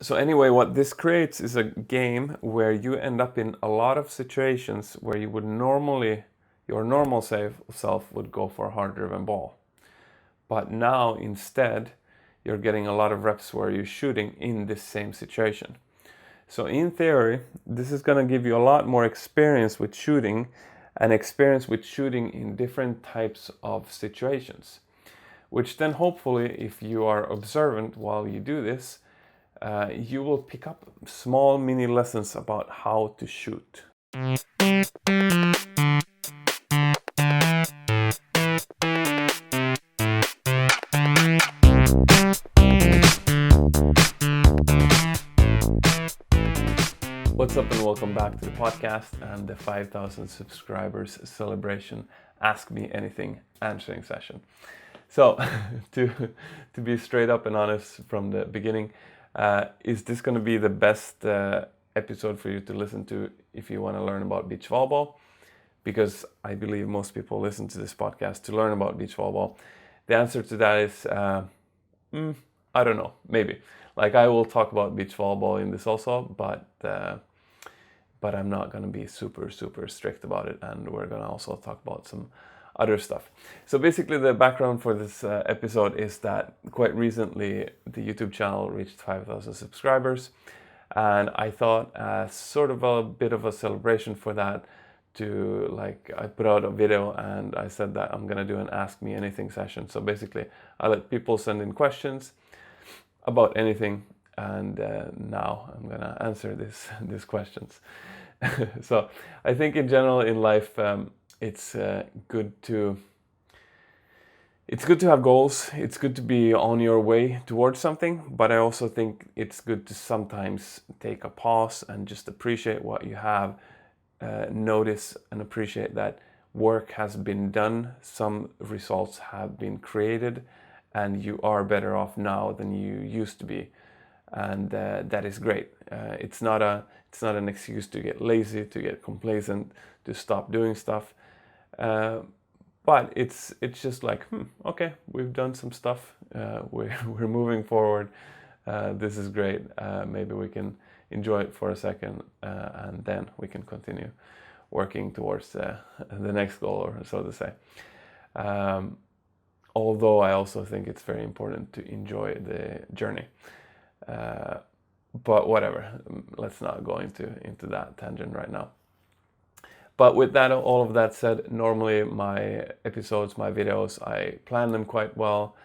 So anyway, what this creates is a game where you end up in a lot of situations where you would normally, your normal self would go for a hard-driven ball. But now instead, you're getting a lot of reps where you're shooting in this same situation. So in theory, this is going to give you a lot more experience with shooting and experience with shooting in different types of situations. Which then hopefully, if you are observant while you do this, you will pick up small mini lessons about how to shoot. What's up and welcome back to the podcast and the 5,000 subscribers celebration Ask Me Anything answering session. So to be straight up and honest from the beginning, is this going to be the best episode for you to listen to if you want to learn about beach volleyball? Because I believe most people listen to this podcast to learn about beach volleyball. The answer to that is, I don't know, maybe. Like I will talk about beach volleyball in this also, but I'm not going to be super strict about it, and we're going to also talk about some other stuff. So basically the background for this episode is that quite recently the YouTube channel reached 5,000 subscribers, and I thought as sort of a bit of a celebration for that I put out a video and I said that I'm gonna do an Ask Me Anything session. So basically I let people send in questions about anything, and now I'm gonna answer these questions. So I think in general in life it's good to have goals. It's good to be on your way towards something, but I also think it's good to sometimes take a pause and just appreciate what you have. Notice and appreciate that work has been done, some results have been created, and you are better off now than you used to be, and that is great. It's not an excuse to get lazy, to get complacent, to stop doing stuff, but it's just like okay, we've done some stuff, we're moving forward. This is great. Maybe we can enjoy it for a second, and then we can continue working towards the next goal, or so to say. Although I also think it's very important to enjoy the journey. But whatever, let's not go into that tangent right now. But with that, all of that said, normally my episodes, my videos, I plan them quite well,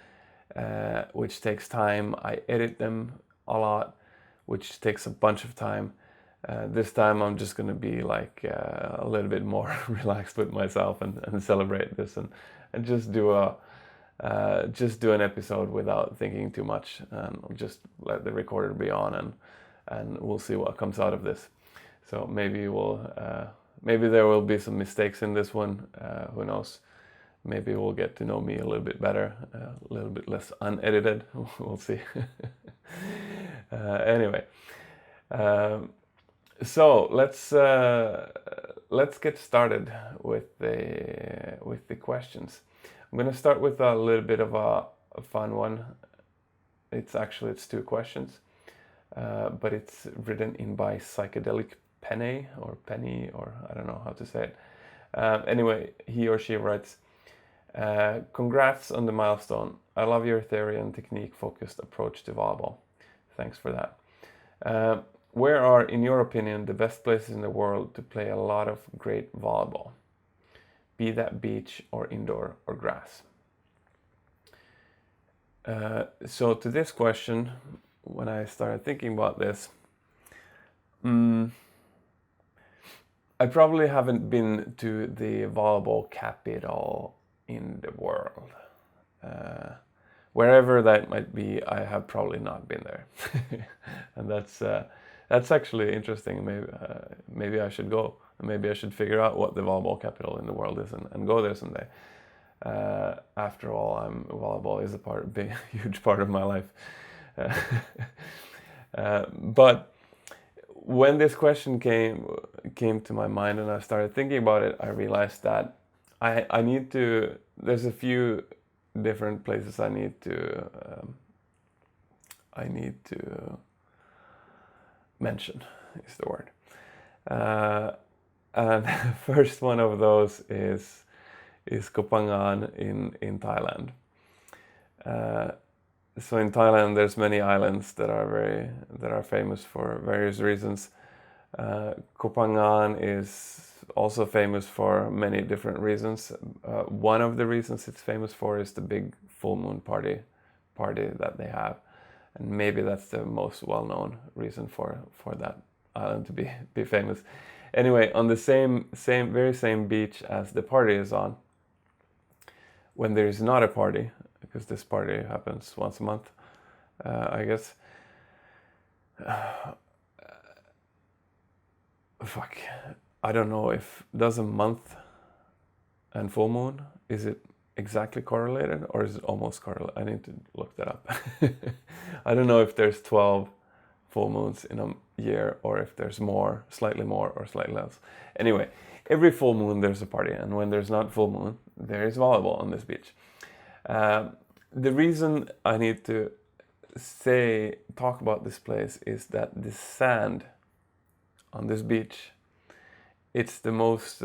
which takes time. I edit them a lot, which takes a bunch of time. This time I'm just going to be like a little bit more relaxed with myself and celebrate this and just do an episode without thinking too much, and I'll just let the recorder be on, and we'll see what comes out of this. So maybe maybe there will be some mistakes in this one. Who knows? Maybe we'll get to know me a little bit better, a little bit less unedited. We'll see. Anyway, so let's get started with the questions. I'm going to start with a little bit of a fun one. It's two questions, but it's written in by Psychedelic Penny, or I don't know how to say it. Anyway, he or she writes, congrats on the milestone. I love your theory and technique focused approach to volleyball. Thanks for that. Where are, in your opinion, the best places in the world to play a lot of great volleyball? Be that beach or indoor or grass? So to this question, when I started thinking about this, I probably haven't been to the volleyball capital in the world. Wherever that might be, I have probably not been there. And that's actually interesting. Maybe I should go. Maybe I should figure out what the volleyball capital in the world is and go there someday. After all, volleyball is a huge part of my life. But when this question came to my mind and I started thinking about it, I realized that I need to. There's a few different places I need to mention is the word. And the first one of those is Kopangan in Thailand. So in Thailand, there's many islands that are famous for various reasons. Kopangan is also famous for many different reasons. One of the reasons it's famous for is the big full moon party that they have, and maybe that's the most well-known reason for that island to be famous. Anyway, on the very same beach as the party is on, when there is not a party, because this party happens once a month, I guess. I don't know if does a month and full moon, is it exactly correlated or is it almost correlated? I need to look that up. I don't know if there's 12 full moons in a year or if there's more, slightly more or slightly less. Anyway, every full moon there's a party, and when there's not full moon, there is volleyball on this beach. The reason I need to talk about this place is that the sand on this beach, it's the most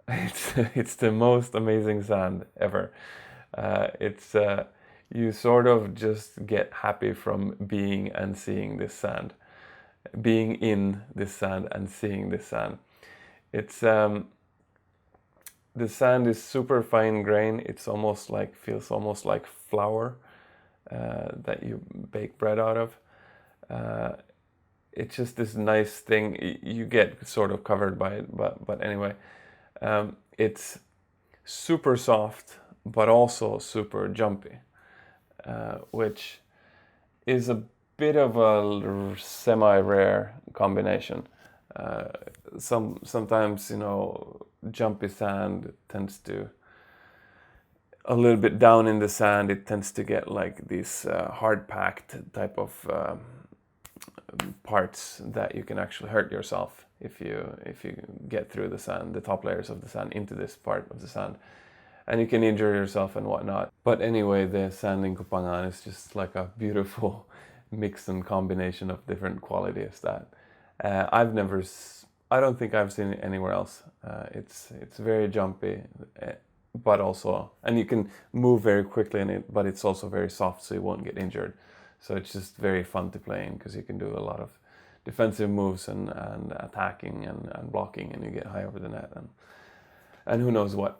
it's the most amazing sand ever. You sort of just get happy from being and seeing this sand, being in this sand and seeing this sand. It's the sand is super fine grain. It's feels almost like flour that you bake bread out of. It's just this nice thing. You get sort of covered by it, but anyway, it's super soft, but also super jumpy, which is a bit of a semi-rare combination. Sometimes, jumpy sand tends to, a little bit down in the sand, it tends to get like these hard-packed type of parts that you can actually hurt yourself if you get through the sand, the top layers of the sand into this part of the sand, and you can injure yourself and whatnot. But anyway, the sand in Kopangan is just like a beautiful mix and combination of different qualities that I don't think I've seen it anywhere else. It's very jumpy, but also, and you can move very quickly in it, but it's also very soft, so you won't get injured. So it's just very fun to play in because you can do a lot of defensive moves and attacking and blocking, and you get high over the net and who knows what.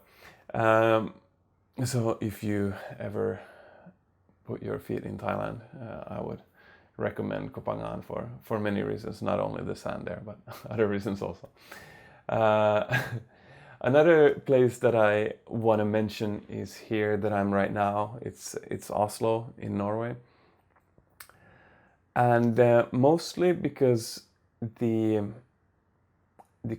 So if you ever put your feet in Thailand, I would recommend Kopangan for many reasons, not only the sand there, but other reasons also. Another place that I want to mention is here that I'm right now. It's Oslo in Norway. And mostly because the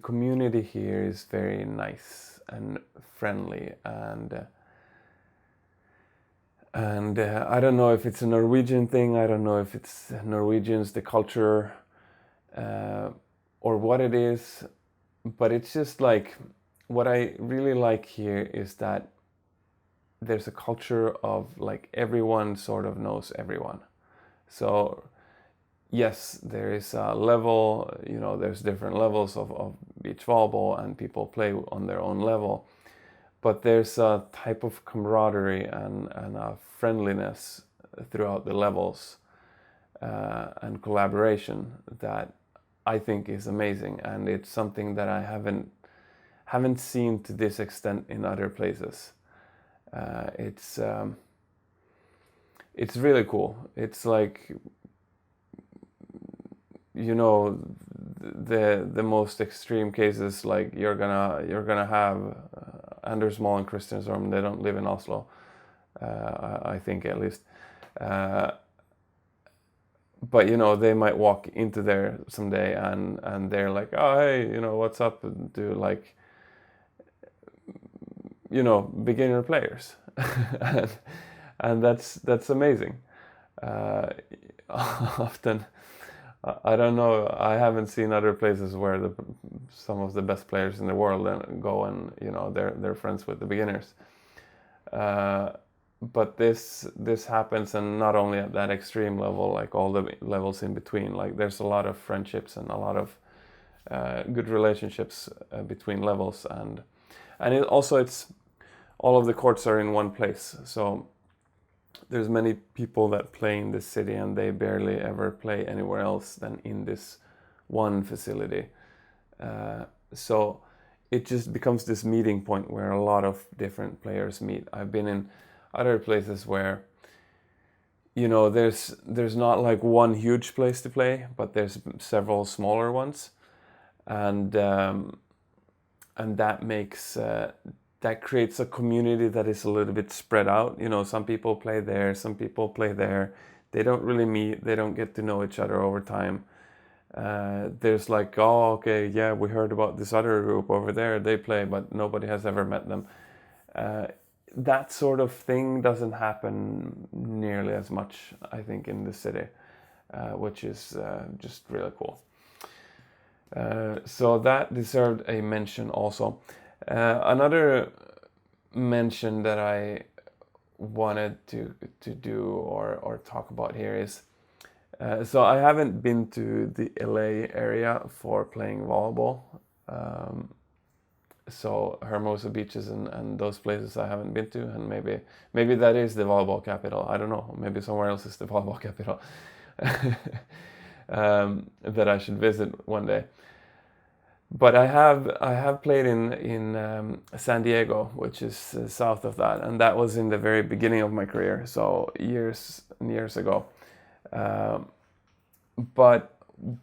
community here is very nice and friendly, and I don't know if it's a Norwegian thing. I don't know if it's Norwegians, the culture, or what it is. But it's just like, what I really like here is that there's a culture of like everyone sort of knows everyone. So yes, there is a level, there's different levels of beach volleyball and people play on their own level. But there's a type of camaraderie and a friendliness throughout the levels and collaboration that I think is amazing. And it's something that I haven't seen to this extent in other places. It's really cool. It's like, the most extreme cases, like you're gonna have Anders Mol and Christian Zorm. They don't live in Oslo, I think at least. But they might walk into there someday and they're like, oh hey, what's up? Do like beginner players, and that's amazing. Often, I don't know. I haven't seen other places where some of the best players in the world go and they're friends with the beginners. but this happens, and not only at that extreme level, like all the levels in between. Like there's a lot of friendships and a lot of good relationships between levels, and it's all of the courts are in one place, so there's many people that play in this city and they barely ever play anywhere else than in this one facility. So it just becomes this meeting point where a lot of different players meet. I've been in other places where, you know, there's not like one huge place to play, but there's several smaller ones, and that makes that creates a community that is a little bit spread out. You know, some people play there, some people play there. They don't really meet. They don't get to know each other over time. There's like, oh, okay, yeah, we heard about this other group over there. They play, but nobody has ever met them. That sort of thing doesn't happen nearly as much, I think, in the city, which is just really cool. So that deserved a mention also. Another mention that I wanted to do or talk about here is, so I haven't been to the LA area for playing volleyball. So Hermosa beaches and those places I haven't been to, and maybe that is the volleyball capital. I don't know. Maybe somewhere else is the volleyball capital that I should visit one day. But I have played in San Diego, which is south of that, and that was in the very beginning of my career, so years and years ago. But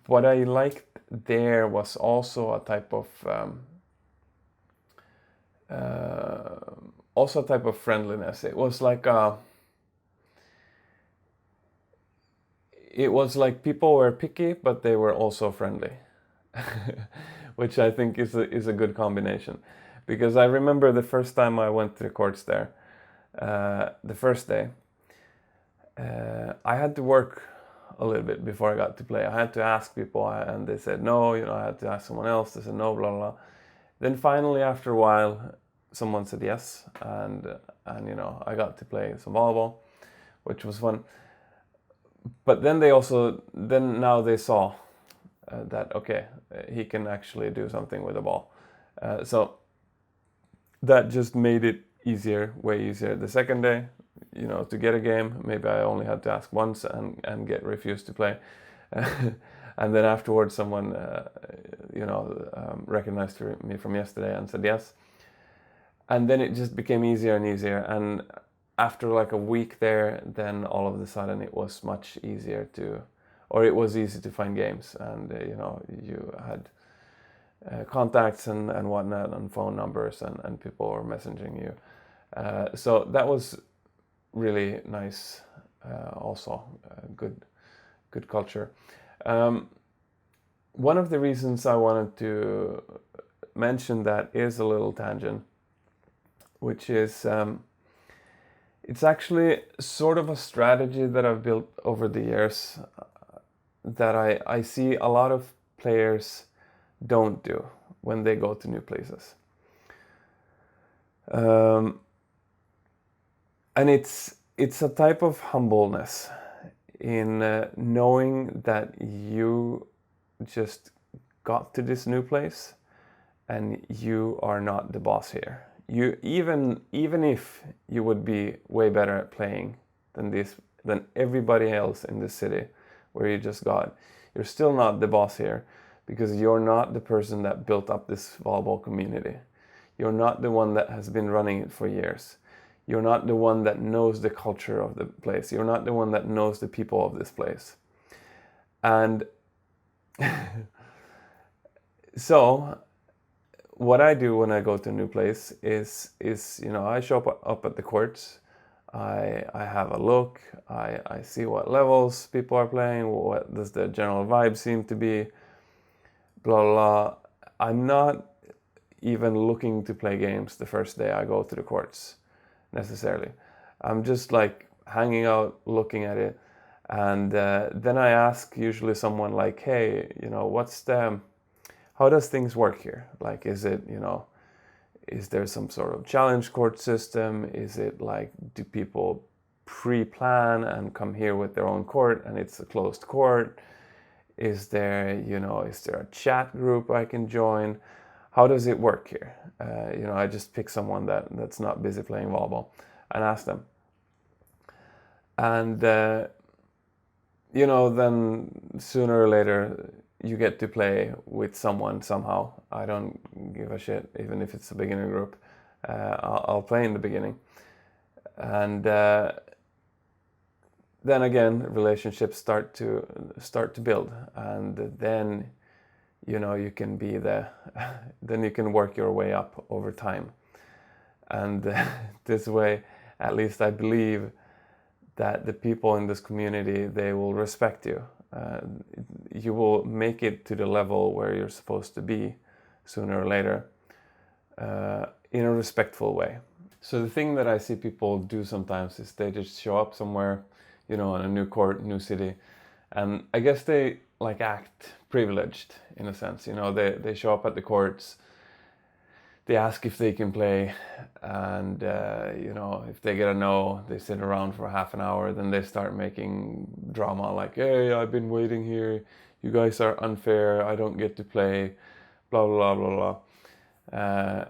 what I liked there was also a type of friendliness. It was like people were picky, but they were also friendly. Which I think is a good combination, because I remember the first time I went to the courts there, the first day, I had to work a little bit before I got to play. I had to ask people, and they said no. You know, I had to ask someone else. They said no, blah blah. Then finally, after a while, someone said yes, and you know, I got to play some volleyball, which was fun. But then now they saw that okay, he can actually do something with the ball. So that just made it way easier. The second day, you know, to get a game, maybe I only had to ask once and get refused to play. And then afterwards, someone, recognized me from yesterday and said yes. And then it just became easier and easier. And after like a week there, then all of a sudden it was much easier it was easy to find games, and you had contacts and whatnot, and phone numbers, and people were messaging you. So that was really nice. Also, good culture. One of the reasons I wanted to mention that is a little tangent, which is it's actually sort of a strategy that I've built over the years that I see a lot of players don't do when they go to new places. And it's a type of humbleness in knowing that you just got to this new place and you are not the boss here. You even if you would be way better at playing than everybody else in this city where you just got, you're still not the boss here, because you're not the person that built up this volleyball community. You're not the one that has been running it for years. You're not the one that knows the culture of the place. You're not the one that knows the people of this place. And so what I do when I go to a new place is I show up at the courts. I have a look. I see what levels people are playing. What does the general vibe seem to be? Blah blah. I'm not even looking to play games the first day I go to the courts necessarily. I'm just like hanging out, looking at it, and then I ask usually someone like, "Hey, how does things work here? Like, is it Is there some sort of challenge court system? Is it like, do people pre-plan and come here with their own court and it's a closed court? Is there a chat group I can join? How does it work here? I just pick someone that's not busy playing volleyball and ask them. And, then sooner or later, you get to play with someone somehow. I don't give a shit, even if it's a beginner group. I'll play in the beginning. And then again, relationships start to build. And then, you can be then you can work your way up over time. And this way, at least I believe that the people in this community, they will respect you. You will make it to the level where you're supposed to be sooner or later in a respectful way. So the thing that I see people do sometimes is they just show up somewhere, in a new court, new city, and I guess they like act privileged in a sense. They show up at the courts, they ask if they can play, and if they get a no, they sit around for half an hour. Then they start making drama like, "Hey, I've been waiting here. You guys are unfair. I don't get to play." Blah blah blah blah blah.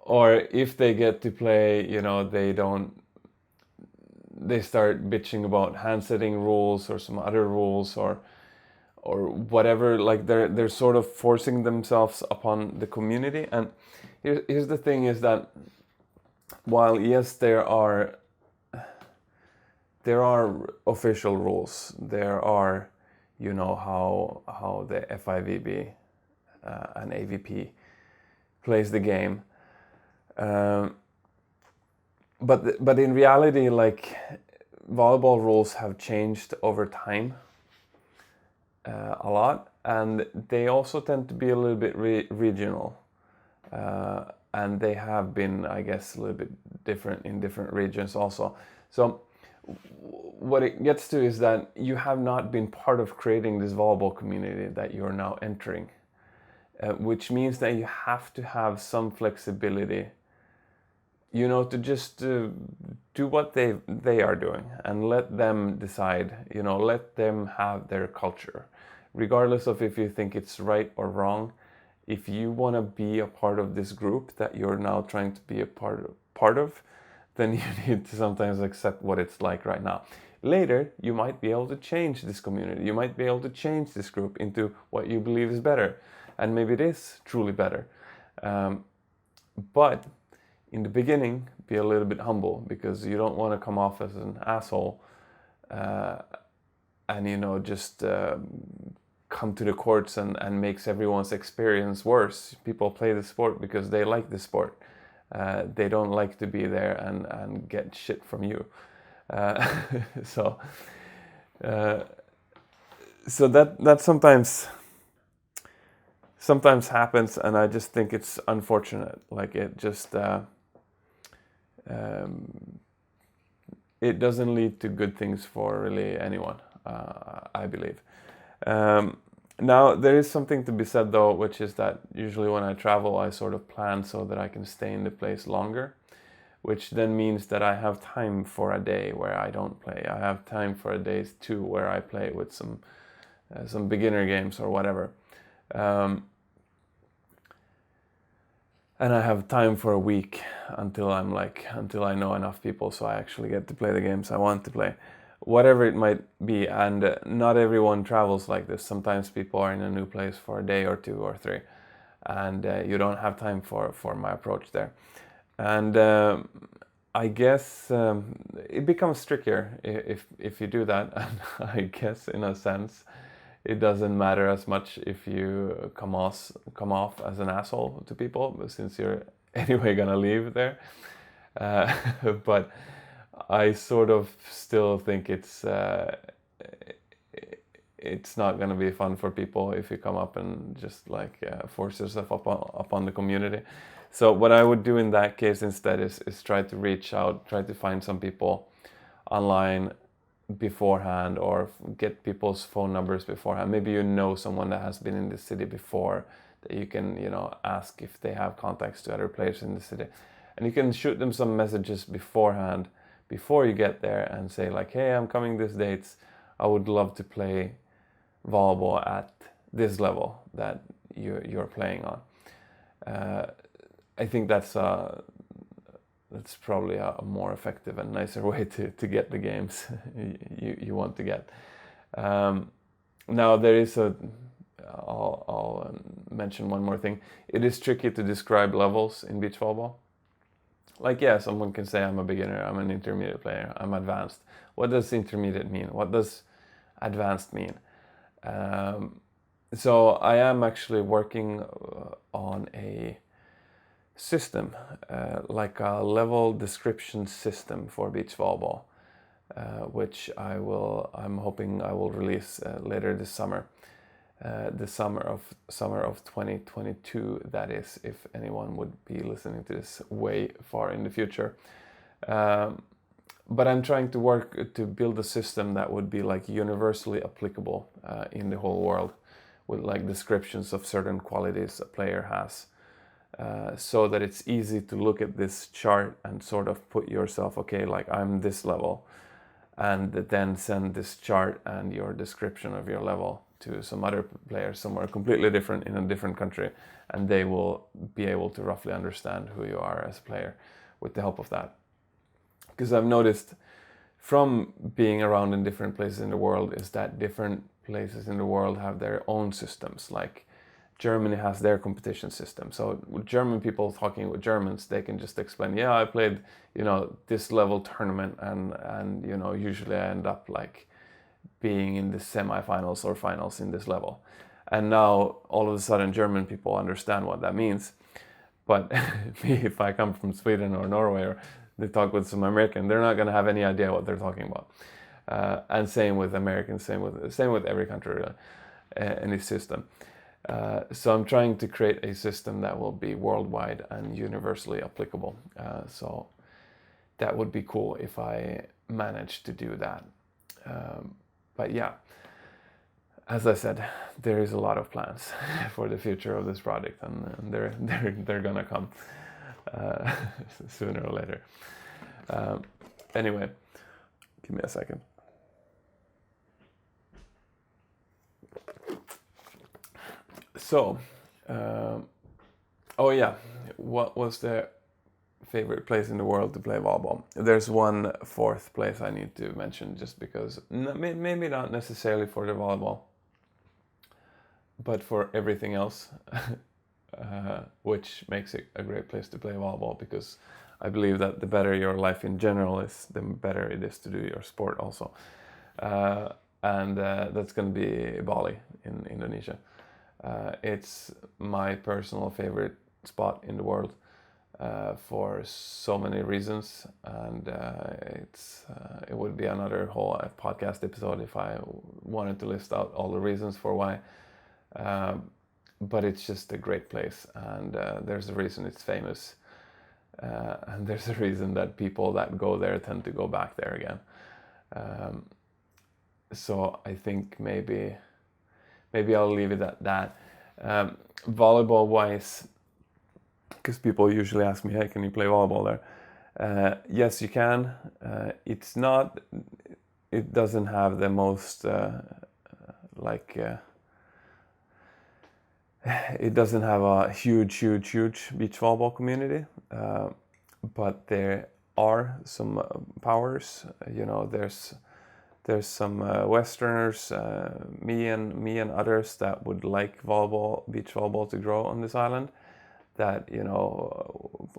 Or if they get to play, they don't. They start bitching about hand setting rules or some other rules or whatever. Like they're sort of forcing themselves upon the community. And here's the thing is that while yes, there are official rules, there are how the FIVB and AVP plays the game, but in reality, like, volleyball rules have changed over time a lot, and they also tend to be a little bit regional, and they have been, I guess, a little bit different in different regions also. So what it gets to is that you have not been part of creating this volleyball community that you're now entering, which means that you have to have some flexibility, to just do what they are doing and let them decide, let them have their culture, regardless of if you think it's right or wrong. If you want to be a part of this group that you're now trying to be a part of, then you need to sometimes accept what it's like right now. Later, you might be able to change this community. You might be able to change this group into what you believe is better. And maybe it is truly better. But in the beginning, be a little bit humble, because you don't want to come off as an asshole and, just come to the courts and makes everyone's experience worse. People play the sport because they like the sport. They don't like to be there and get shit from you. So that sometimes happens, and I just think it's unfortunate. Like, it just it doesn't lead to good things for really anyone, I believe. Now, there is something to be said though, which is that usually when I travel, I sort of plan so that I can stay in the place longer, which then means that I have time for a day where I don't play. I have time for a day too where I play with some beginner games or whatever. And I have time for a week until I know enough people so I actually get to play the games I want to play. Whatever it might be, and not everyone travels like this. Sometimes people are in a new place for a day or two or three, and you don't have time for my approach there. And I guess it becomes trickier if you do that. And I guess in a sense, it doesn't matter as much if you come off as an asshole to people, since you're anyway gonna leave there. But I sort of still think it's not gonna be fun for people if you come up and just force yourself upon the community. So what I would do in that case instead is try to reach out, try to find some people online beforehand, or get people's phone numbers beforehand. Maybe you know someone that has been in this city before that you can, ask if they have contacts to other players in the city. And you can shoot them some messages beforehand, before you get there, and say like, hey, I'm coming this dates. I would love to play volleyball at this level that you're playing on. I think that's probably a more effective and nicer way to get the games you want to get. Now there is I'll mention one more thing. It is tricky to describe levels in beach volleyball. Like, yeah, someone can say I'm a beginner, I'm an intermediate player, I'm advanced. What does intermediate mean? What does advanced mean? So I am actually working on a system, like a level description system for beach volleyball, which I'm hoping I will release later this summer. The summer of 2022, that is, if anyone would be listening to this way far in the future. But I'm trying to work to build a system that would be like universally applicable in the whole world, with like descriptions of certain qualities a player has, so that it's easy to look at this chart and sort of put yourself, okay, like I'm this level, and then send this chart and your description of your level to some other player somewhere completely different in a different country, and they will be able to roughly understand who you are as a player with the help of that. Because I've noticed from being around in different places in the world is that different places in the world have their own systems. Like Germany has their competition system. So with German people talking with Germans, they can just explain, yeah, I played, this level tournament, and usually I end up like being in the semifinals or finals in this level. And now all of a sudden German people understand what that means. But if I come from Sweden or Norway, or they talk with some American, they're not going to have any idea what they're talking about. And same with Americans, same with every country, really, any system. So I'm trying to create a system that will be worldwide and universally applicable. So that would be cool if I managed to do that. But yeah, as I said, there is a lot of plans for the future of this project, and they're gonna come sooner or later. Anyway, give me a second. So, oh yeah, what was the favorite place in the world to play volleyball? There's one fourth place I need to mention, just because maybe not necessarily for the volleyball, but for everything else, which makes it a great place to play volleyball, because I believe that the better your life in general is, the better it is to do your sport also. And that's going to be Bali in Indonesia. It's my personal favorite spot in the world. For so many reasons, and it would be another whole podcast episode if I wanted to list out all the reasons for why. But it's just a great place, and there's a reason it's famous, and there's a reason that people that go there tend to go back there again. So I think maybe I'll leave it at that. Volleyball wise, because people usually ask me, hey, can you play volleyball there? Yes, you can. It doesn't have the most, it doesn't have a huge beach volleyball community, but there are some powers. There's some Westerners, me and others that would like beach volleyball to grow on this island, that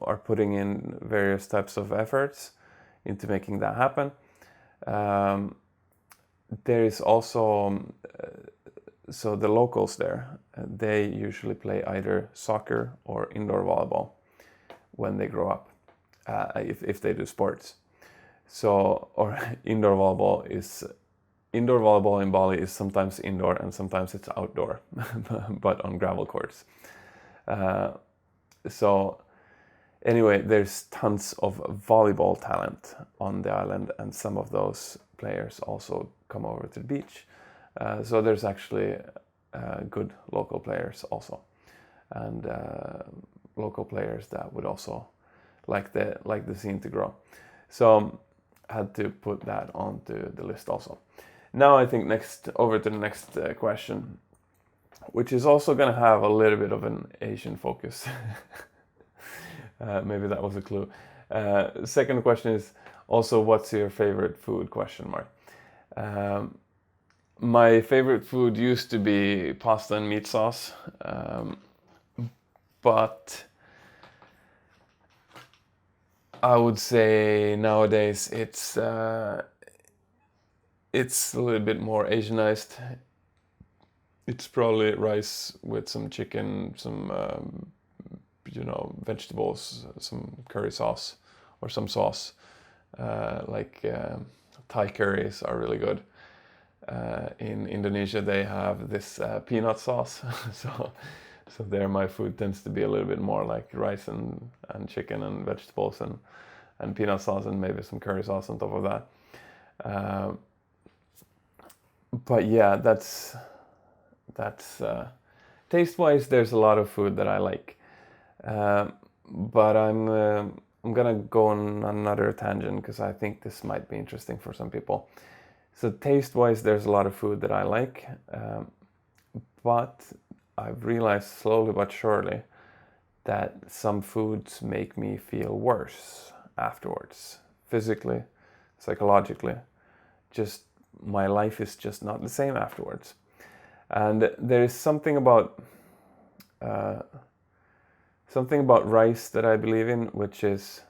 are putting in various types of efforts into making that happen. There is also so the locals there, they usually play either soccer or indoor volleyball when they grow up, if they do sports. So, or indoor volleyball in Bali is sometimes indoor and sometimes it's outdoor, but on gravel courts. So anyway, there's tons of volleyball talent on the island, and some of those players also come over to the beach. So there's actually good local players also. and local players that would also like the scene to grow. So I had to put that onto the list also. Now I think over to the next question, which is also going to have a little bit of an Asian focus. Maybe that was a clue. Second question is also, what's your favorite food? My favorite food used to be pasta and meat sauce, but I would say nowadays it's a little bit more Asianized. It's probably rice with some chicken, some vegetables, some curry sauce, or some sauce. Thai curries are really good. In Indonesia, they have this peanut sauce, so there my food tends to be a little bit more like rice and chicken and vegetables and peanut sauce and maybe some curry sauce on top of that. But yeah, that's taste-wise. There's a lot of food that I like, but I'm gonna go on another tangent because I think this might be interesting for some people. So taste-wise, there's a lot of food that I like, but I've realized slowly but surely that some foods make me feel worse afterwards, physically, psychologically. Just my life is just not the same afterwards. And there is something about rice that I believe in, which is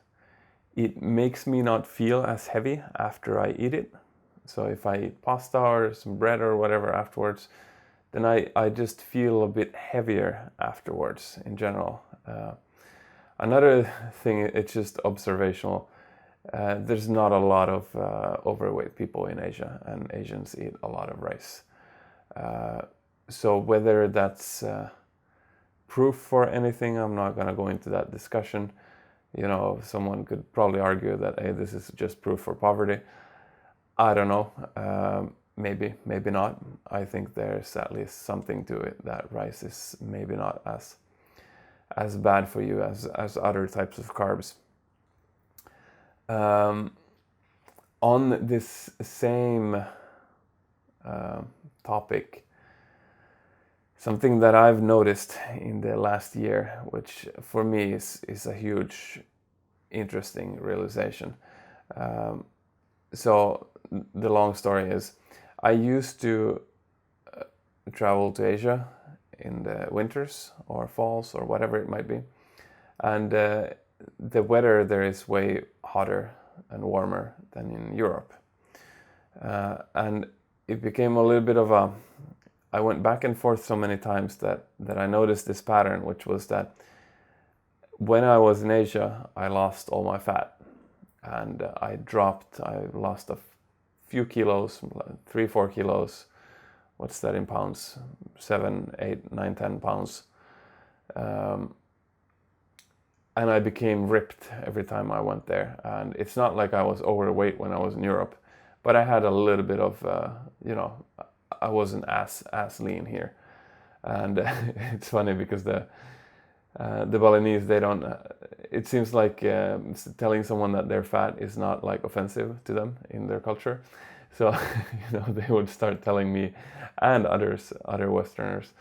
it makes me not feel as heavy after I eat it. So if I eat pasta or some bread or whatever afterwards, then I just feel a bit heavier afterwards in general. Another thing, it's just observational. There's not a lot of overweight people in Asia, and Asians eat a lot of rice. So whether that's proof for anything, I'm not going to go into that discussion. Someone could probably argue that, hey, this is just proof for poverty. I don't know. Maybe not. I think there's at least something to it, that rice is maybe not as bad for you as other types of carbs. On this same topic, something that I've noticed in the last year, which for me is a huge, interesting realization. So the long story is, I used to travel to Asia in the winters or falls or whatever it might be, and the weather there is way hotter and warmer than in Europe, and it became a little bit of a, I went back and forth so many times that I noticed this pattern, which was that when I was in Asia, I lost all my fat, and I lost a few kilos, 3-4 kilos. What's that in pounds? 7, 8, 9, 10 pounds. And I became ripped every time I went there. And it's not like I was overweight when I was in Europe, but I had a little bit of, I wasn't as lean here. And it's funny because the Balinese, they don't, it seems like telling someone that they're fat is not like offensive to them in their culture. So, they would start telling me and other Westerners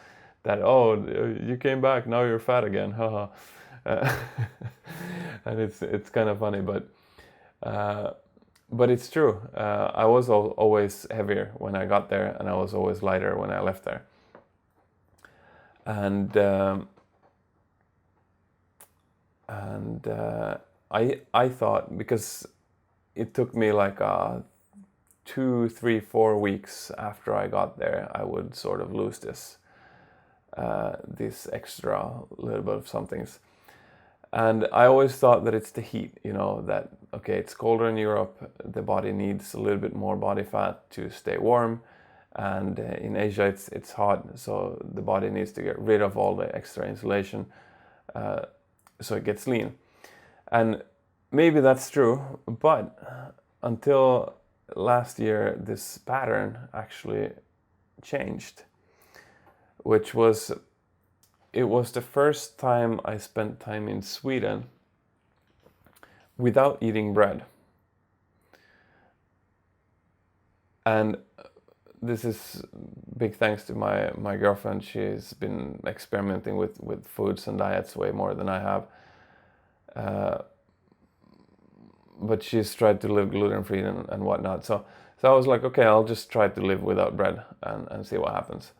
that, oh, you came back, now you're fat again, haha. And it's kind of funny, but it's true. I was always heavier when I got there, and I was always lighter when I left there. And I thought, because it took me like 2, 3, 4 weeks after I got there, I would sort of lose this extra little bit of somethings. And I always thought that it's the heat, that, okay, it's colder in Europe, the body needs a little bit more body fat to stay warm. And in Asia, it's hot, so the body needs to get rid of all the extra insulation, so it gets lean. And maybe that's true, but until last year, this pattern actually changed, which was it was the first time I spent time in Sweden without eating bread. And this is big thanks to my girlfriend. She's been experimenting with foods and diets way more than I have. But she's tried to live gluten-free and whatnot. So I was like, okay, I'll just try to live without bread and see what happens.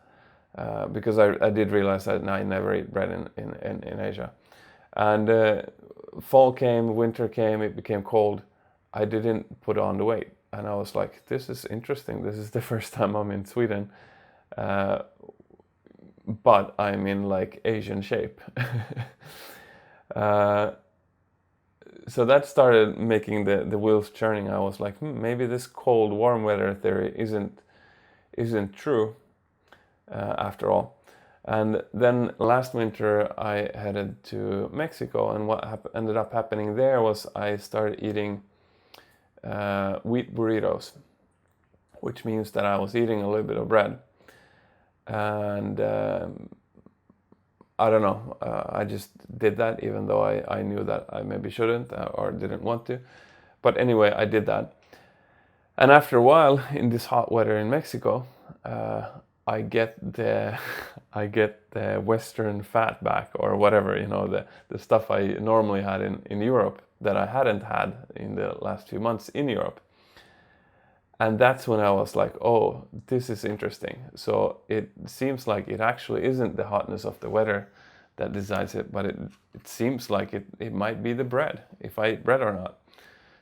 Because I did realize that I never eat bread in Asia. And fall came, winter came, it became cold. I didn't put on the weight. And I was like, this is interesting. This is the first time I'm in Sweden. But I'm in like Asian shape. So that started making the wheels churning. I was like, maybe this cold, warm weather theory isn't true after all. And then last winter I headed to Mexico, and what ended up happening there was I started eating wheat burritos, which means that I was eating a little bit of bread. And I don't know, I just did that even though I knew that I maybe shouldn't or didn't want to. But anyway, I did that. And after a while, in this hot weather in Mexico, I get the Western fat back, or whatever, the stuff I normally had in Europe that I hadn't had in the last few months in Europe. And that's when I was like, oh, this is interesting. So it seems like it actually isn't the hotness of the weather that decides it, but it seems like it might be the bread, if I eat bread or not.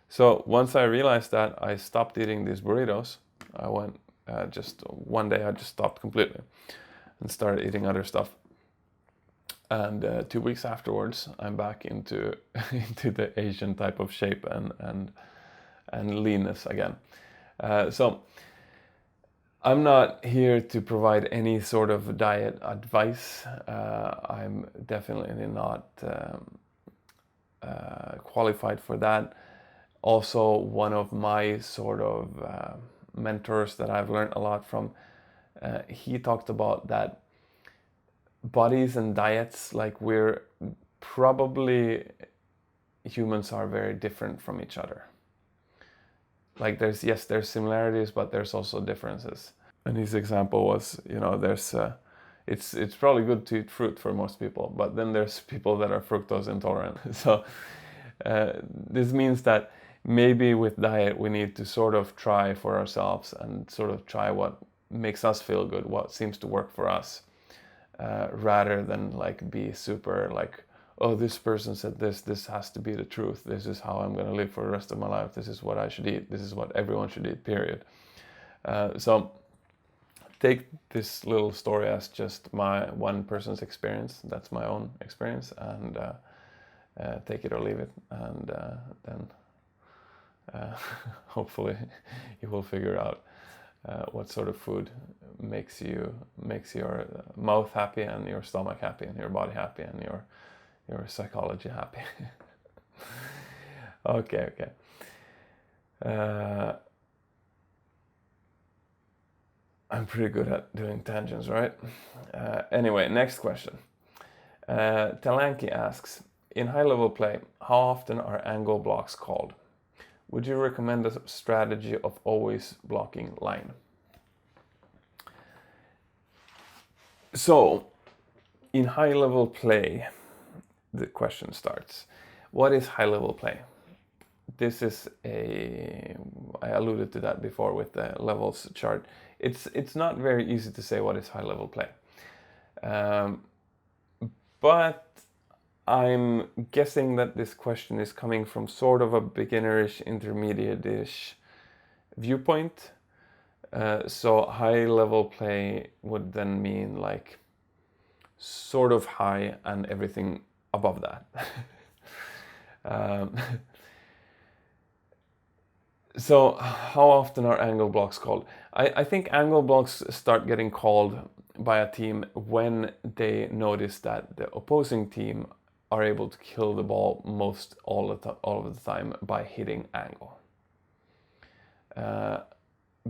So once I realized that, I stopped eating these burritos. I went just one day, I just stopped completely and started eating other stuff. And 2 weeks afterwards, I'm back into the Asian type of shape and leanness again. So I'm not here to provide any sort of diet advice. I'm definitely not qualified for that. Also, one of my sort of mentors that I've learned a lot from, he talked about that bodies and diets, like we're probably, humans are very different from each other. Like there's similarities, but there's also differences. And his example was, there's it's probably good to eat fruit for most people, but then there's people that are fructose intolerant. So this means that maybe with diet we need to sort of try for ourselves and sort of try what makes us feel good, what seems to work for us, rather than like be super like, oh, this person said this has to be the truth, this is how I'm going to live for the rest of my life, this is what I should eat, this is what everyone should eat, period. So take this little story as just my one person's experience, that's my own experience, and take it or leave it, and then hopefully you will figure out what sort of food makes your mouth happy and your stomach happy and your body happy and your psychology happy. Okay. I'm pretty good at doing tangents, right? Anyway, next question. Talanki asks, in high-level play, how often are angle blocks called? Would you recommend a strategy of always blocking line? So, in high-level play, the question starts. What is high-level play? This is I alluded to that before with the levels chart. It's not very easy to say what is high-level play. But I'm guessing that this question is coming from sort of a beginnerish, intermediate-ish viewpoint. So high-level play would then mean like sort of high and everything above that. So how often are angle blocks called? I think angle blocks start getting called by a team when they notice that the opposing team are able to kill the ball all of the time by hitting angle.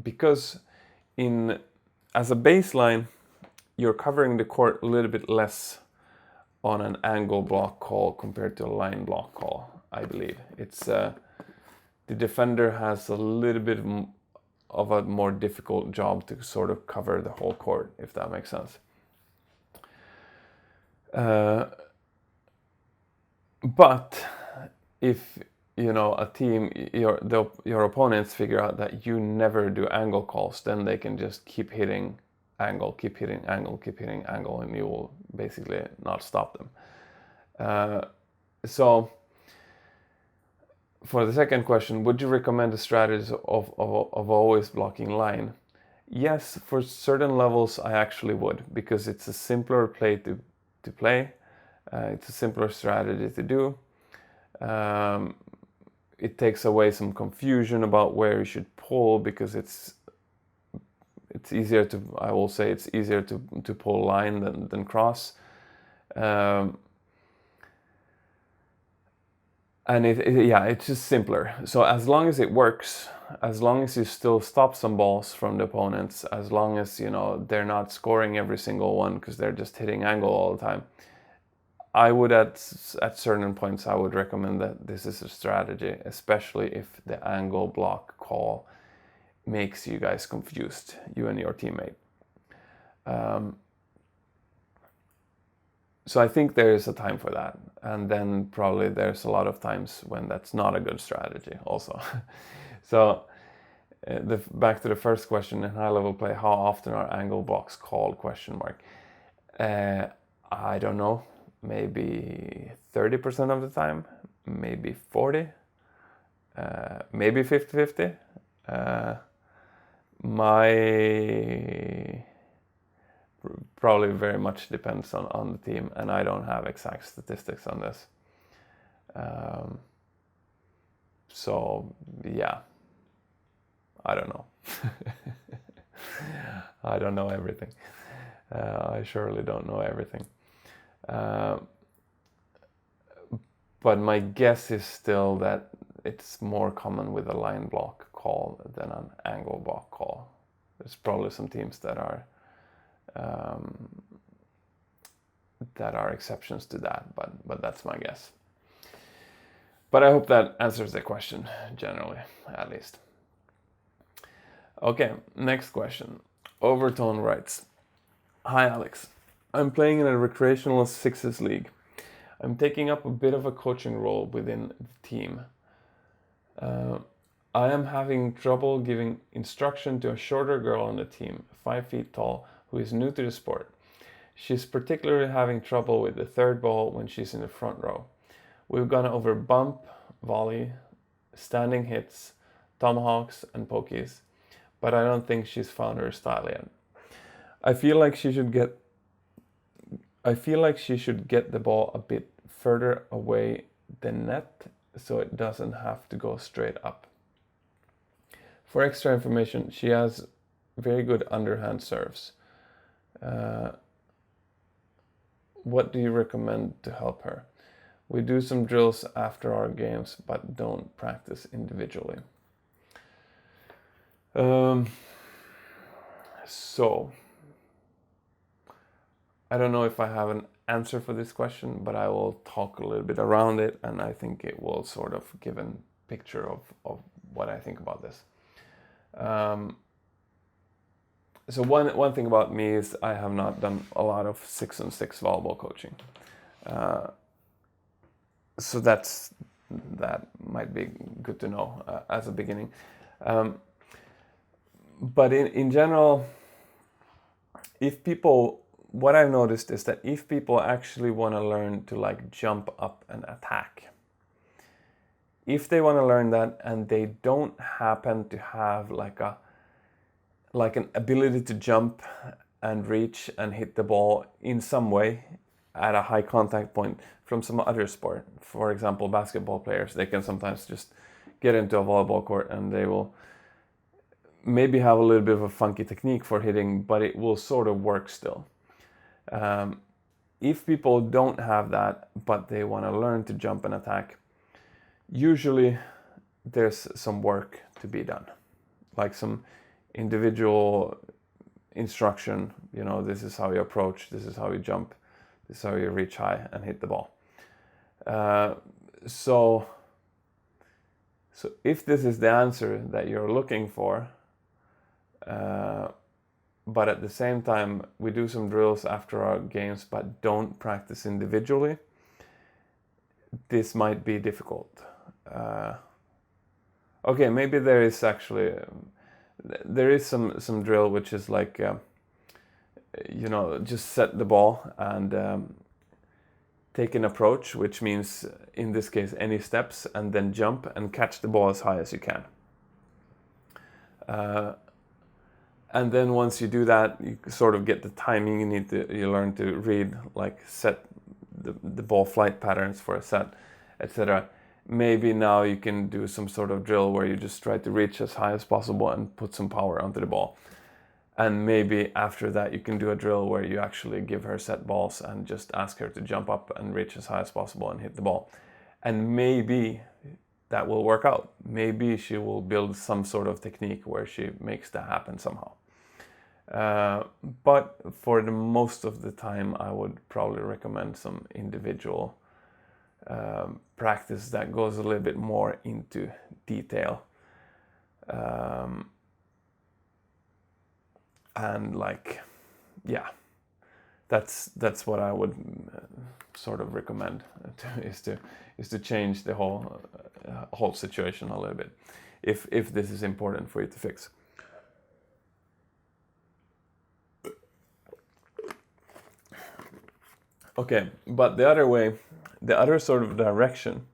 Because as a baseline, you're covering the court a little bit less on an angle block call compared to a line block call, I believe. It's the defender has a little bit of a more difficult job to sort of cover the whole court, if that makes sense. But if a team, your opponents figure out that you never do angle calls, then they can just keep hitting angle, keep hitting angle, and you will basically not stop them. So for the second question, would you recommend a strategy of always blocking line? Yes, for certain levels I actually would, because it's a simpler play to play. It's a simpler strategy to do. It takes away some confusion about where you should pull, because it's easier to, I will say it's easier to pull line than cross. And it's just simpler. So as long as it works, as long as you still stop some balls from the opponents, as long as they're not scoring every single one because they're just hitting angle all the time, I would at certain points I would recommend that this is a strategy, especially if the angle block call makes you guys confused, you and your teammate. So I think there is a time for that, and then probably there's a lot of times when that's not a good strategy also. So back to the first question in high level play, how often are angle blocks called? I don't know, maybe 30% of the time, maybe 40, maybe 50-50. My probably very much depends on the team, and I don't have exact statistics on this. So yeah, I don't know. I don't know everything. I surely don't know everything. But my guess is still that it's more common with a line block call than an angle block call. There's probably some teams that are exceptions to that, but that's my guess. But I hope that answers the question generally, at least. Okay, next question. Overtone writes, "Hi Alex, I'm playing in a recreational sixes league. I'm taking up a bit of a coaching role within the team. I am having trouble giving instruction to a shorter girl on the team, 5 feet tall, who is new to the sport. She's particularly having trouble with the third ball when she's in the front row. We've gone over bump, volley, standing hits, tomahawks, and pokies, but I don't think she's found her style yet. I feel like she should get the ball a bit further away than net, so it doesn't have to go straight up. For extra information, she has very good underhand serves. What do you recommend to help her? We do some drills after our games, but don't practice individually." So, I don't know if I have an answer for this question, but I will talk a little bit around it, and I think it will sort of give a picture of what I think about this. So one thing about me is I have not done a lot of 6-on-6 volleyball coaching. So that might be good to know as a beginning. But in general, what I've noticed is that if people actually want to learn to like jump up and attack, if they want to learn that and they don't happen to have like an ability to jump and reach and hit the ball in some way at a high contact point from some other sport, for example, basketball players, they can sometimes just get into a volleyball court and they will maybe have a little bit of a funky technique for hitting, but it will sort of work still. If people don't have that, but they want to learn to jump and attack, usually there's some work to be done, like some individual instruction. This is how you approach, this is how you jump, so you reach high and hit the ball. So if this is the answer that you're looking for, but at the same time we do some drills after our games but don't practice individually, this might be difficult. Okay, maybe there is actually there is some drill which is like just set the ball and take an approach, which means in this case any steps, and then jump and catch the ball as high as you can. And then once you do that, you sort of get the timing. You learn to read, like set the ball flight patterns for a set, etc. Maybe now you can do some sort of drill where you just try to reach as high as possible and put some power onto the ball. And maybe after that you can do a drill where you actually give her set balls and just ask her to jump up and reach as high as possible and hit the ball. And maybe that will work out. Maybe she will build some sort of technique where she makes that happen somehow. But for the most of the time, I would probably recommend some individual practice that goes a little bit more into detail. And like, yeah, that's what I would sort of recommend is to change the whole situation a little bit, if this is important for you to fix. Okay, but the other sort of direction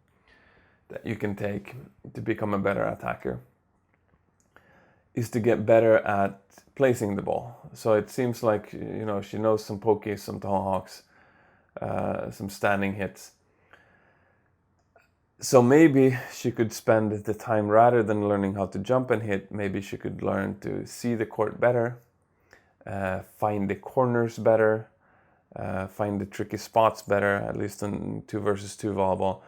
that you can take to become a better attacker is to get better at placing the ball. So it seems like, she knows some pokies, some tomahawks, some standing hits. So maybe she could spend the time, rather than learning how to jump and hit, maybe she could learn to see the court better, find the corners better, find the tricky spots better, at least in 2 versus 2 volleyball.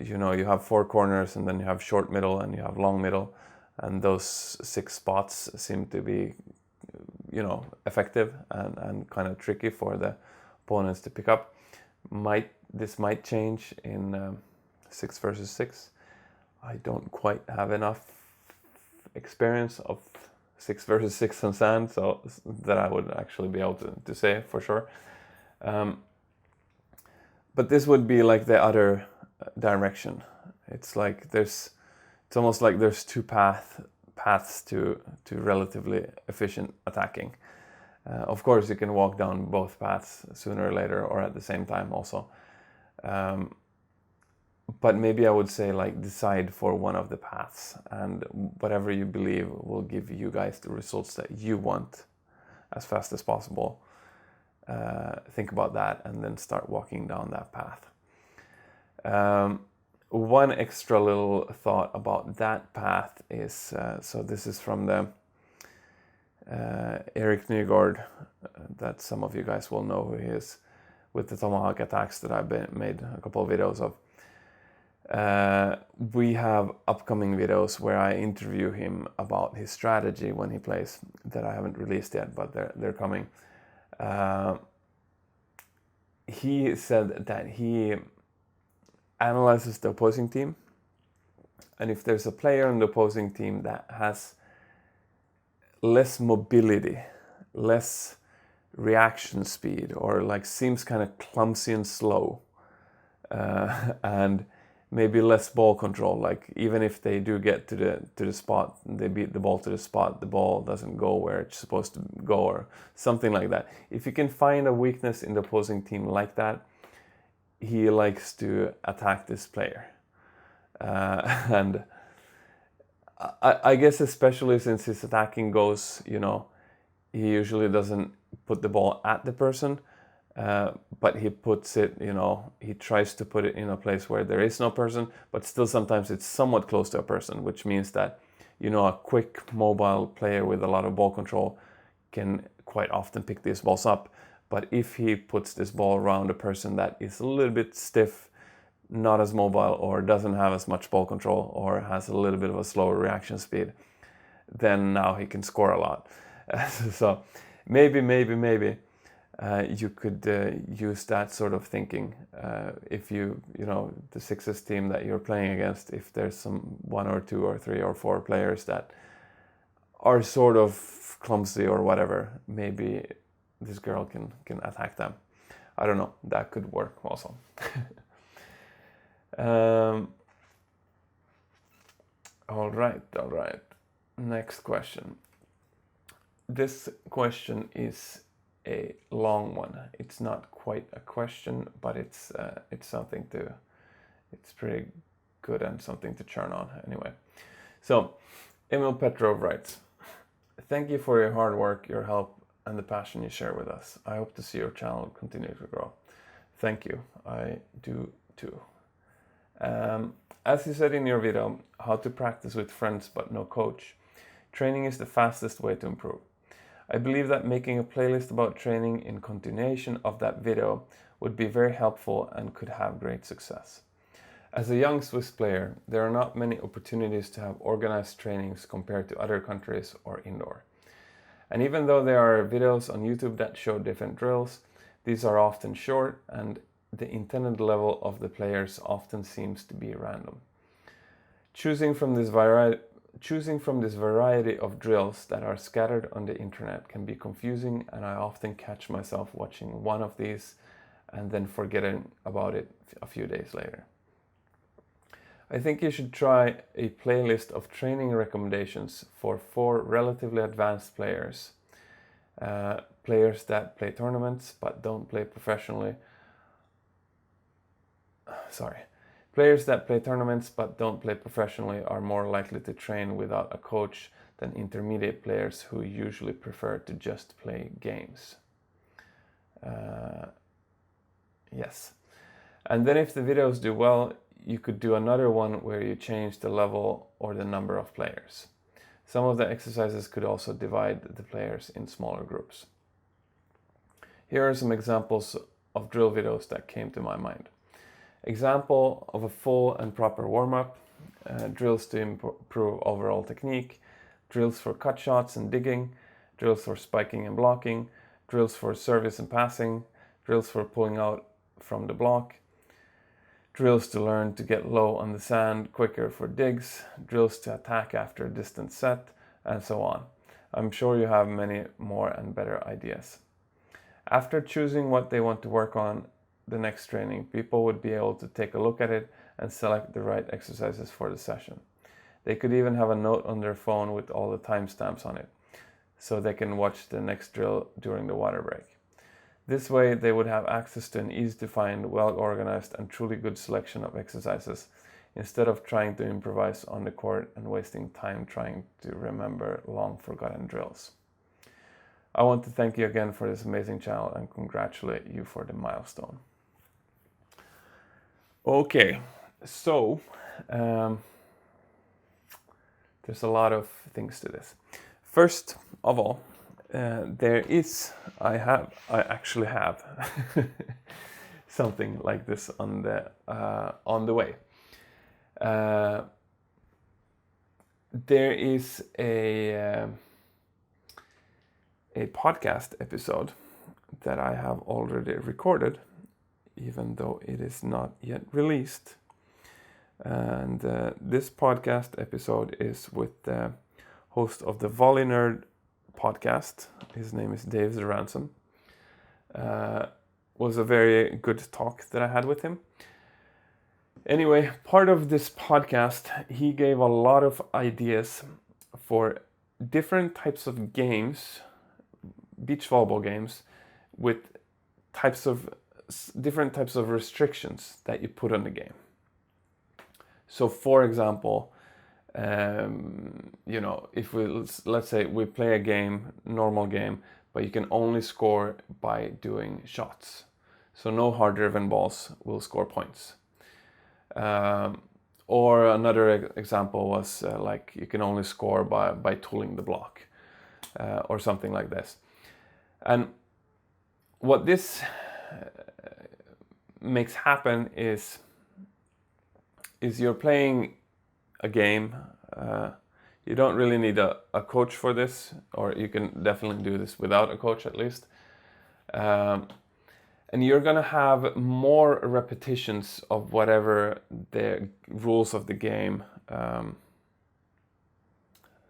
You have 4 corners, and then you have short middle and you have long middle. And those 6 spots seem to be, effective and kind of tricky for the opponents to pick up. This might change in 6 versus 6. I don't quite have enough experience of 6 versus 6 on sand, so that I would actually be able to say for sure. But this would be like the other direction. It's like it's almost like there's 2 paths to relatively efficient attacking. Of course, you can walk down both paths sooner or later, or at the same time also. But maybe I would say, like, decide for one of the paths, and whatever you believe will give you guys the results that you want as fast as possible. Think about that and then start walking down that path. One extra little thought about that path is, so this is from the Erik Nygaard, that some of you guys will know who he is, with the tomahawk attacks that I've made a couple of videos of. We have upcoming videos where I interview him about his strategy when he plays, that I haven't released yet, but they're coming. He said that he analyzes the opposing team, and if there's a player on the opposing team that has less mobility, less reaction speed, or like seems kind of clumsy and slow, and maybe less ball control, like even if they do get to the spot, they beat the ball to the spot, the ball doesn't go where it's supposed to go, or something like that. If you can find a weakness in the opposing team like that, he likes to attack this player. And I guess especially since his attacking goes, he usually doesn't put the ball at the person, but he puts it, he tries to put it in a place where there is no person, but still sometimes it's somewhat close to a person, which means that, a quick mobile player with a lot of ball control can quite often pick these balls up. But if he puts this ball around a person that is a little bit stiff, not as mobile, or doesn't have as much ball control, or has a little bit of a slower reaction speed, then now he can score a lot. So maybe you could use that sort of thinking. If the Sixes team that you're playing against, if there's some 1 or 2 or 3 or 4 players that are sort of clumsy or whatever, maybe this girl can attack them. I don't know, that could work also. All right. Next question. This question is a long one. It's not quite a question, but it's something it's pretty good and something to churn on anyway. So, Emil Petrov writes, "Thank you for your hard work, your help, and the passion you share with us. I hope to see your channel continue to grow." Thank you. I do too. As you said in your video, how to practice with friends but no coach, training is the fastest way to improve. I believe that making a playlist about training in continuation of that video would be very helpful and could have great success. As a young Swiss player, there are not many opportunities to have organized trainings compared to other countries or indoor. And even though there are videos on YouTube that show different drills, these are often short and the intended level of the players often seems to be random. Choosing from this variety of drills that are scattered on the internet can be confusing, and I often catch myself watching one of these and then forgetting about it a few days later. I think you should try a playlist of training recommendations for 4 relatively advanced players. Players that play tournaments but don't play professionally. Players that play tournaments but don't play professionally are more likely to train without a coach than intermediate players who usually prefer to just play games. Yes. And then if the videos do well, you could do another one where you change the level or the number of players. Some of the exercises could also divide the players in smaller groups. Here are some examples of drill videos that came to my mind. Example of a full and proper warm-up, drills to improve overall technique, drills for cut shots and digging, drills for spiking and blocking, drills for service and passing, drills for pulling out from the block, drills to learn to get low on the sand quicker for digs, drills to attack after a distant set, and so on. I'm sure you have many more and better ideas. After choosing what they want to work on the next training, people would be able to take a look at it and select the right exercises for the session. They could even have a note on their phone with all the timestamps on it, so they can watch the next drill during the water break. This way they would have access to an easy to find, well organized and truly good selection of exercises, instead of trying to improvise on the court and wasting time trying to remember long forgotten drills. I want to thank you again for this amazing channel and congratulate you for the milestone. Okay, so there's a lot of things to this. First of all, I actually have something like this on the way. There is a podcast episode that I have already recorded, even though it is not yet released. And this podcast episode is with the host of the Volley Nerd podcast. His name is Dave the Ransom. Was a very good talk that I had with him. Anyway, part of this podcast, he gave a lot of ideas for different types of games, beach volleyball games, with different types of restrictions that you put on the game. So, for example, if let's say we play a game, normal game, but you can only score by doing shots. So no hard-driven balls will score points. Or another example was like you can only score by tooling the block, or something like this. And what this makes happen is you're playing a game. You don't really need a coach for this, or you can definitely do this without a coach at least. And you're gonna have more repetitions of whatever the rules of the game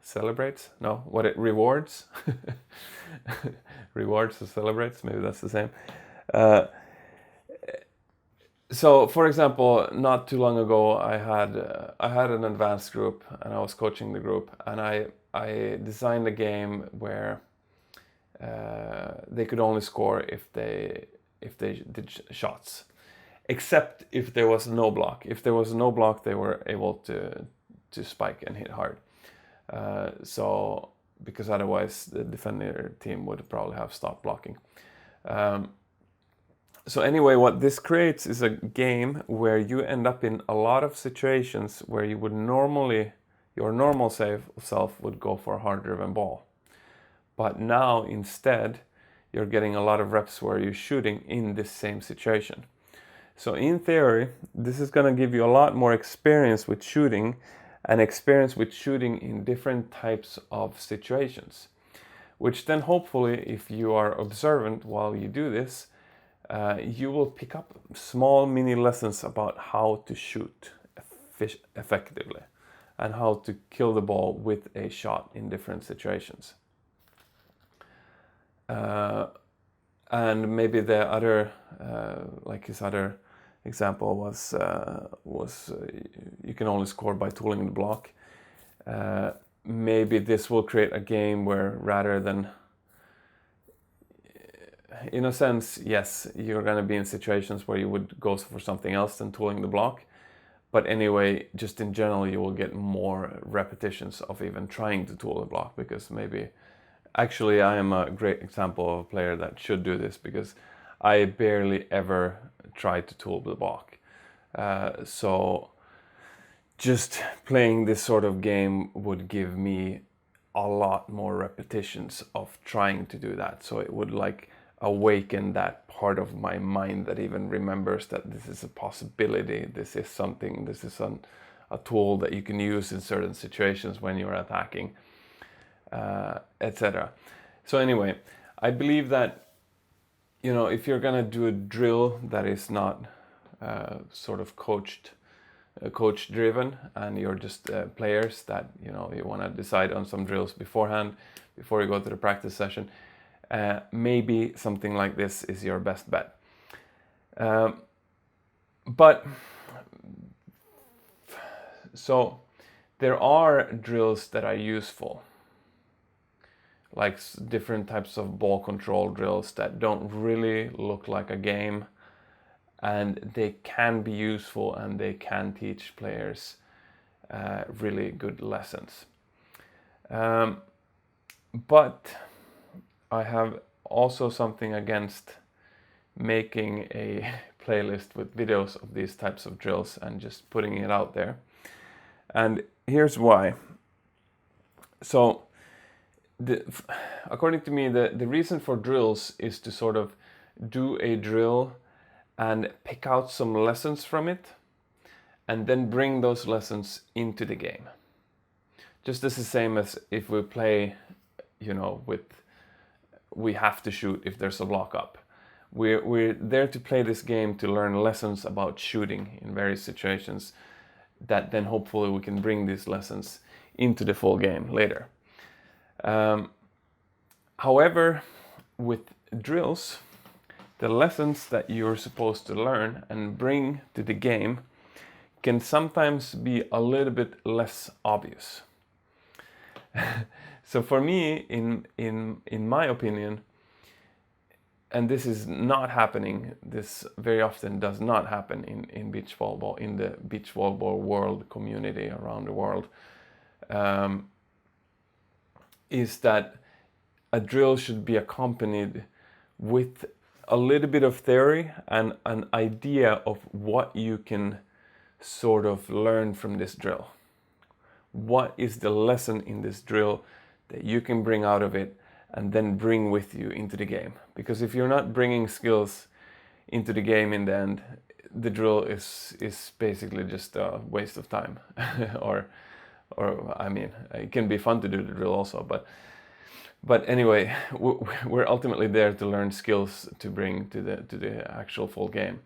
celebrates. No, what it rewards. Rewards or celebrates. Maybe that's the same. So, for example, not too long ago, I had an advanced group, and I was coaching the group, and I designed a game where they could only score if they did shots, except if there was no block. If there was no block, they were able to spike and hit hard. So because otherwise the defender team would probably have stopped blocking. So anyway, what this creates is a game where you end up in a lot of situations where you would normally, your normal self would go for a hard-driven ball. But now instead, you're getting a lot of reps where you're shooting in this same situation. So in theory, this is going to give you a lot more experience with shooting, and experience with shooting in different types of situations. Which then hopefully, if you are observant while you do this, you will pick up small mini lessons about how to shoot effectively and how to kill the ball with a shot in different situations. And maybe the other, like his other example was you can only score by tooling the block. Maybe this will create a game where rather than, in a sense, yes, you're going to be in situations where you would go for something else than tooling the block. But anyway, just in general, you will get more repetitions of even trying to tool the block, because maybe, actually, I am a great example of a player that should do this, because I barely ever try to tool the block. So just playing this sort of game would give me a lot more repetitions of trying to do that. So it would like awaken that part of my mind that even remembers that this is a possibility, this is something, this is a tool that you can use in certain situations when you're attacking, etc. So anyway, I believe that, you know, if you're gonna do a drill that is not sort of coach driven, and you're just players that, you know, you want to decide on some drills beforehand before you go to the practice session, maybe something like this is your best bet. But so there are drills that are useful, like different types of ball control drills that don't really look like a game, and they can be useful and they can teach players really good lessons. But I have also something against making a playlist with videos of these types of drills and just putting it out there. And here's why. So according to me, the reason for drills is to sort of do a drill and pick out some lessons from it, and then bring those lessons into the game. Just as the same as if we play, you know, we have to shoot if there's a block up. We're there to play this game to learn lessons about shooting in various situations, that then hopefully we can bring these lessons into the full game later. However, with drills, the lessons that you're supposed to learn and bring to the game can sometimes be a little bit less obvious. So for me, in my opinion, and this is not happening, this very often does not happen in beach volleyball, in the beach volleyball world community around the world, is that a drill should be accompanied with a little bit of theory and an idea of what you can sort of learn from this drill. What is the lesson in this drill that you can bring out of it and then bring with you into the game? Because if you're not bringing skills into the game in the end, the drill is basically just a waste of time. or I mean, it can be fun to do the drill also, but But anyway, we're ultimately there to learn skills to bring to the actual full game.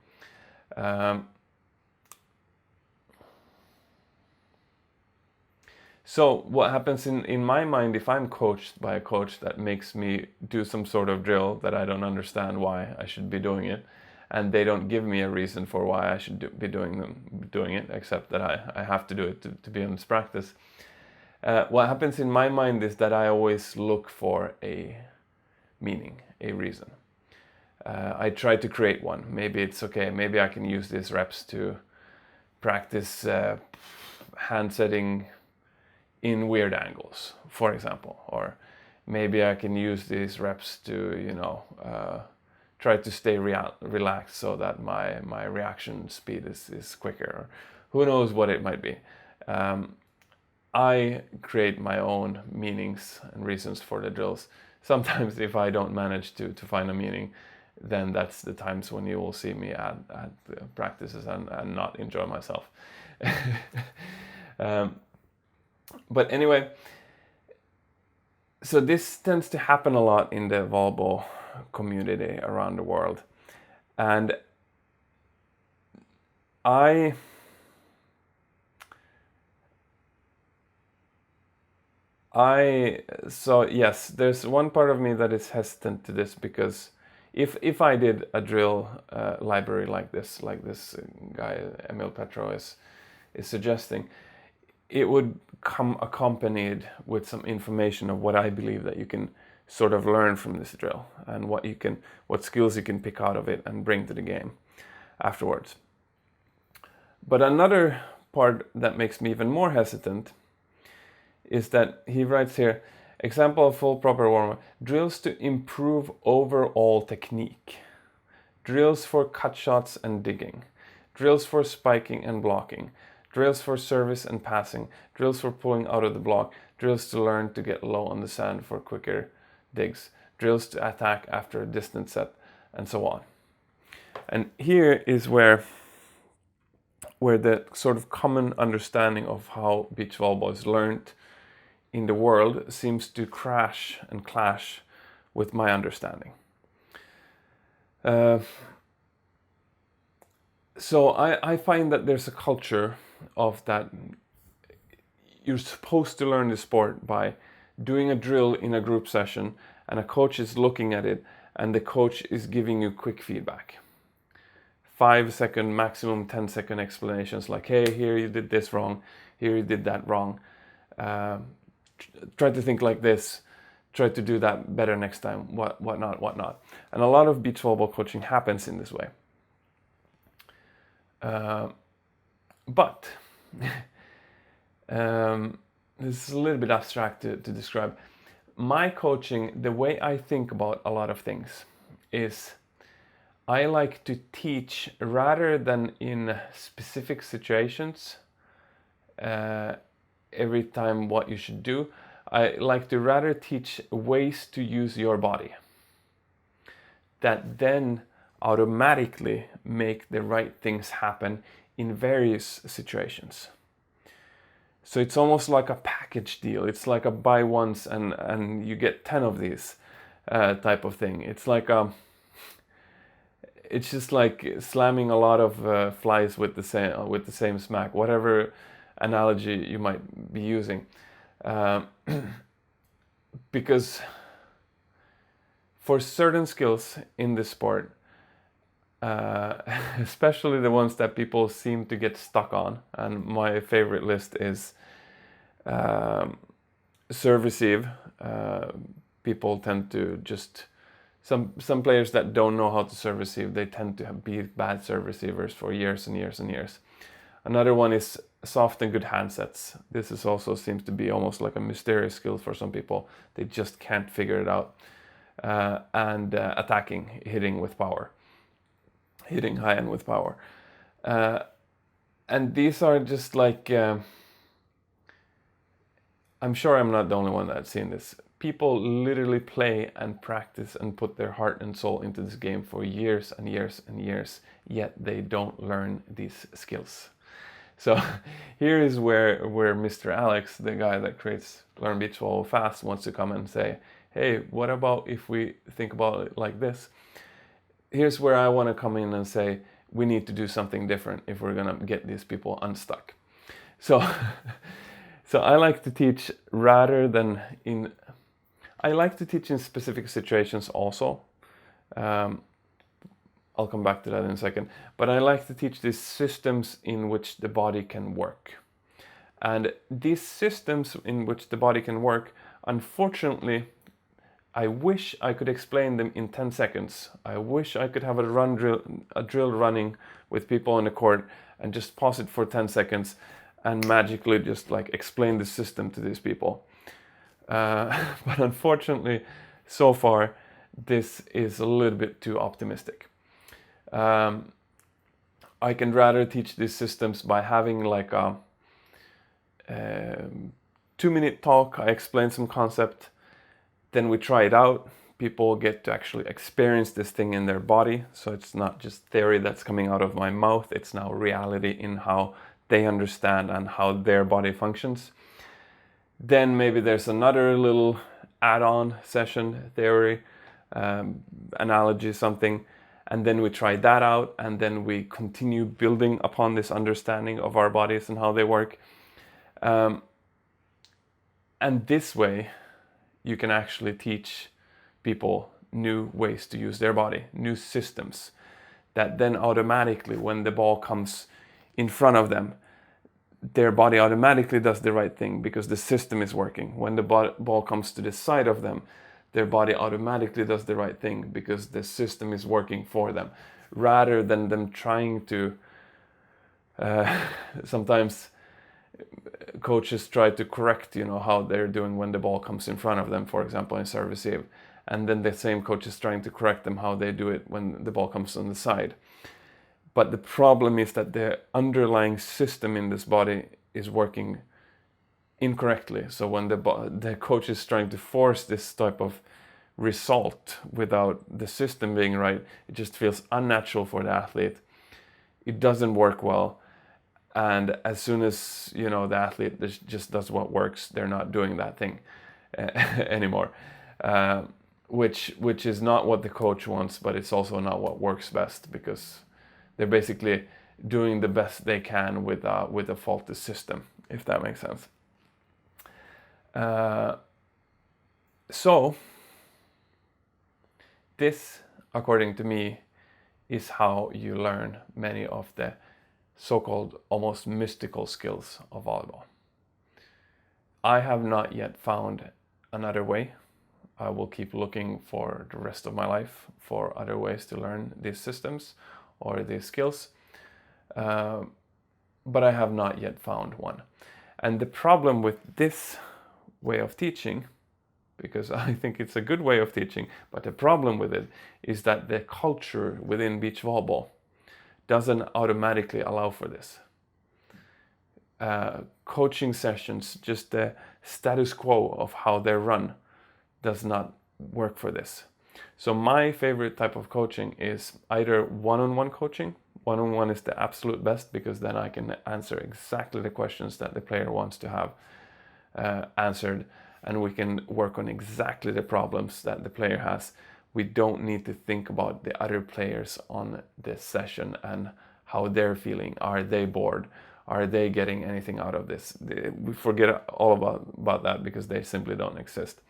So what happens in my mind if I'm coached by a coach that makes me do some sort of drill that I don't understand why I should be doing it, and they don't give me a reason for why I should be doing it, except that I have to do it to be in this practice. What happens in my mind is that I always look for a meaning, a reason. I try to create one. Maybe it's okay, maybe I can use these reps to practice hand setting in weird angles, for example. Or maybe I can use these reps to, try to stay relaxed so that my reaction speed is quicker. Or who knows what it might be. I create my own meanings and reasons for the drills. Sometimes if I don't manage to find a meaning, then that's the times when you will see me at practices and not enjoy myself. But anyway, so this tends to happen a lot in the volleyball community around the world. And so yes, there's one part of me that is hesitant to this, because if I did a drill library like this guy Emil Petro is suggesting, it would come accompanied with some information of what I believe that you can sort of learn from this drill, and what skills you can pick out of it and bring to the game afterwards. But another part that makes me even more hesitant is that he writes here, example of full proper warm-up, drills to improve overall technique, drills for cut shots and digging, drills for spiking and blocking, drills for service and passing, drills for pulling out of the block, drills to learn to get low on the sand for quicker digs, drills to attack after a distance set, and so on. And here is where the sort of common understanding of how beach volleyball is learned in the world seems to crash and clash with my understanding. So I find that there's a culture of that you're supposed to learn the sport by doing a drill in a group session, and a coach is looking at it, and the coach is giving you quick feedback. 5-second, maximum 10-second explanations like, hey, here you did this wrong, here you did that wrong. Try to think like this, try to do that better next time, whatnot. And a lot of beach volleyball coaching happens in this way. But this is a little bit abstract to describe. My coaching, the way I think about a lot of things is I like to teach rather than in specific situations every time what you should do. I like to rather teach ways to use your body that then automatically make the right things happen in various situations. So it's almost like a package deal. It's like a buy once and you get 10 of these type of thing. It's like it's just like slamming a lot of flies with the same smack, whatever analogy you might be using. Because for certain skills in this sport, especially the ones that people seem to get stuck on, and my favorite list is serve receive. People tend to just some players that don't know how to serve receive, they tend to be bad serve receivers for years and years and years. Another one is soft and good handsets. This is also seems to be almost like a mysterious skill for some people. They just can't figure it out. And attacking, hitting with power. Hitting high end with power. And these are just like, I'm sure I'm not the only one that's seen this. People literally play and practice and put their heart and soul into this game for years and years and years, yet they don't learn these skills. So here is where Mr. Alex, the guy that creates Learn Beach Volleyball Fast, wants to come and say, hey, what about if we think about it like this? Here's where I want to come in and say, we need to do something different if we're going to get these people unstuck. So, so I like to teach I like to teach in specific situations also. I'll come back to that in a second. But I like to teach these systems in which the body can work. And these systems in which the body can work, unfortunately, I wish I could explain them in 10 seconds. I wish I could have a drill running with people on the court and just pause it for 10 seconds and magically just like explain the system to these people. But unfortunately, so far, this is a little bit too optimistic. I can rather teach these systems by having like a 2-minute talk. I explain some concept, then we try it out. People get to actually experience this thing in their body. So it's not just theory that's coming out of my mouth. It's now reality in how they understand and how their body functions. Then maybe there's another little add-on session, theory, analogy, something. And then we try that out, and then we continue building upon this understanding of our bodies and how they work. And this way, you can actually teach people new ways to use their body, new systems that then automatically, when the ball comes in front of them, their body automatically does the right thing because the system is working. When the ball comes to the side of them, their body automatically does the right thing because the system is working for them, rather than them trying to sometimes coaches try to correct, how they're doing when the ball comes in front of them, for example, in serve receive, and then the same coach is trying to correct them how they do it when the ball comes on the side. But the problem is that the underlying system in this body is working incorrectly. So when the coach is trying to force this type of result without the system being right, it just feels unnatural for the athlete. It doesn't work well. And as soon as the athlete just does what works, they're not doing that thing anymore, which is not what the coach wants, but it's also not what works best, because they're basically doing the best they can with a faulty system, if that makes sense. So this, according to me, is how you learn many of the so-called almost mystical skills of volleyball. I have not yet found another way. I will keep looking for the rest of my life for other ways to learn these systems or these skills, but I have not yet found one. And the problem with this way of teaching, because I think it's a good way of teaching, but the problem with it is that the culture within beach volleyball doesn't automatically allow for this. Coaching sessions, just the status quo of how they're run, does not work for this. So my favorite type of coaching is either one-on-one coaching. One-on-one is the absolute best, because then I can answer exactly the questions that the player wants to have answered, and we can work on exactly the problems that the player has. We don't need to think about the other players on this session and how they're feeling. Are they bored? Are they getting anything out of this? We forget all about that, because they simply don't exist.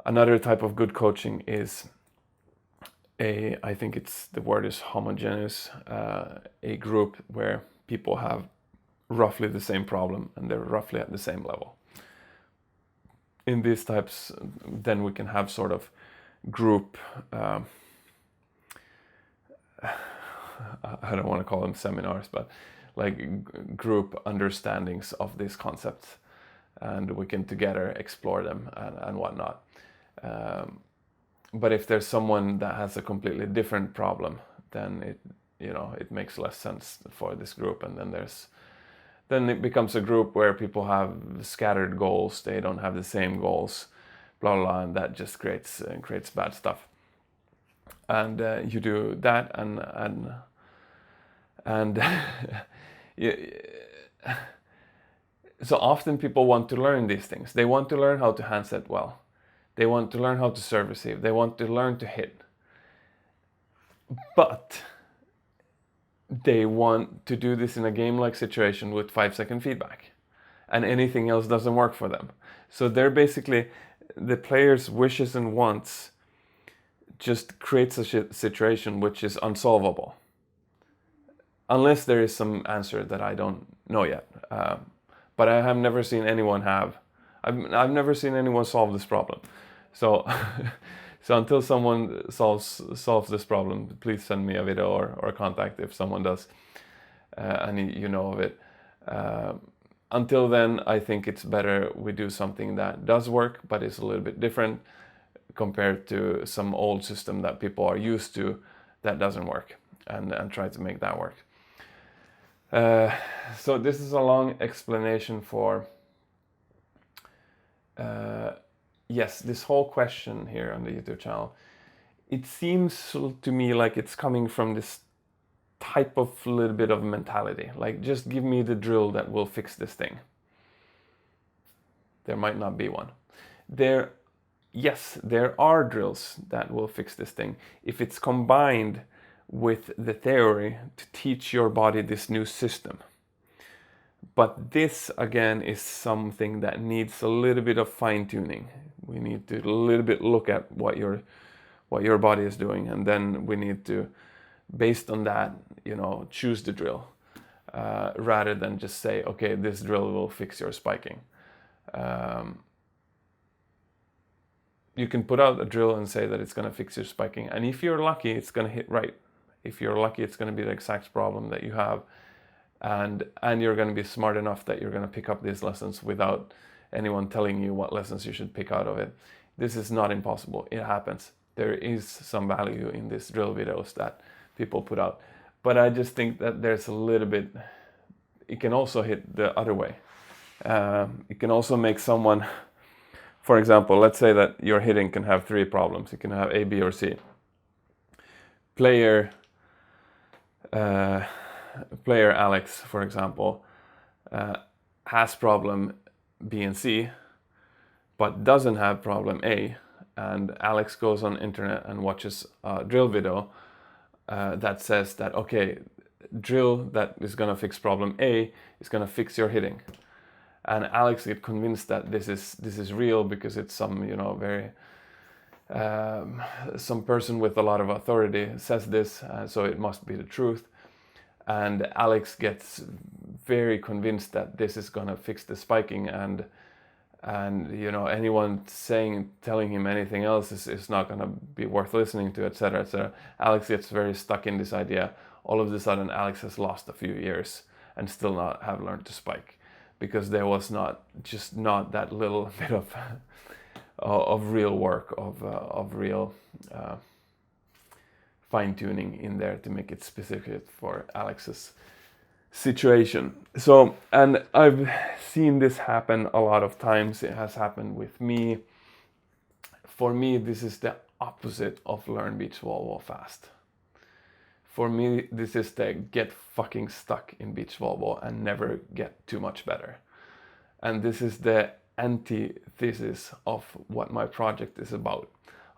Another type of good coaching is I think the word is homogeneous, a group where people have roughly the same problem and they're roughly at the same level. In these types, then we can have sort of group, I don't want to call them seminars, but like group understandings of these concepts, and we can together explore them and whatnot. But if there's someone that has a completely different problem, then it makes less sense for this group, and then it becomes a group where people have scattered goals. They don't have the same goals, blah blah, blah, and that just creates bad stuff. And you do that, and so often people want to learn these things. They want to learn how to handset well. They want to learn how to serve receive. They want to learn to hit. But they want to do this in a game-like situation with 5-second feedback. And anything else doesn't work for them. So they're basically, the player's wishes and wants just creates a situation which is unsolvable. Unless there is some answer that I don't know yet. But I have never seen anyone I've never seen anyone solve this problem. So so until someone solves this problem, please send me a video or a contact if someone does and you know of it. Until then, I think it's better we do something that does work, but is a little bit different compared to some old system that people are used to that doesn't work, and try to make that work. So this is a long explanation for yes, this whole question here on the YouTube channel. It seems to me like it's coming from this type of little bit of mentality, like just give me the drill that will fix this thing. There might not be one. Yes, there are drills that will fix this thing if it's combined with the theory to teach your body this new system. But this again is something that needs a little bit of fine-tuning. We need to a little bit look at what your body is doing, and then we need to, based on that, choose the drill rather than just say, okay, this drill will fix your spiking. You can put out a drill and say that it's going to fix your spiking, and if you're lucky, it's going to hit right. If you're lucky, it's going to be the exact problem that you have, and you're going to be smart enough that you're going to pick up these lessons without anyone telling you what lessons you should pick out of it. This is not impossible. It happens. There is some value in these drill videos that people put out, but I just think that there's a little bit, it can also hit the other way. It can also make someone, for example, let's say that your hitting can have 3 problems. You can have A, B, or C. Player Alex, for example, has problem B and C, but doesn't have problem A, and Alex goes on internet and watches a drill video that says that, okay, drill that is going to fix problem A is going to fix your hitting. And Alex gets convinced that this is real because it's some very some person with a lot of authority says this, so it must be the truth. And Alex gets very convinced that this is gonna fix the spiking, and anyone telling him anything else is not gonna be worth listening to, etc., etc. Alex gets very stuck in this idea. All of a sudden, Alex has lost a few years and still not have learned to spike, because there was not that little bit of real work, of real fine-tuning in there to make it specific for Alex's situation. So, and I've seen this happen a lot of times. It has happened with me. For me, this is the opposite of learn beach volleyball fast. For me, this is the get fucking stuck in beach volleyball and never get too much better. And this is the antithesis of what my project is about.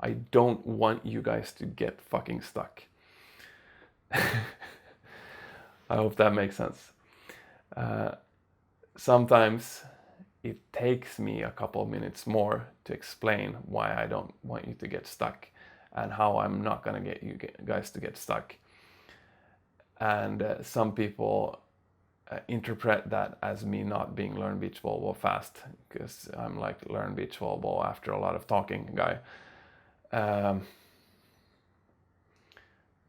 I don't want you guys to get fucking stuck. I hope that makes sense. Sometimes it takes me a couple minutes more to explain why I don't want you to get stuck and how I'm not gonna get you guys to get stuck. And some people interpret that as me not being learn beach volleyball fast, because I'm like learn beach volleyball after a lot of talking guy.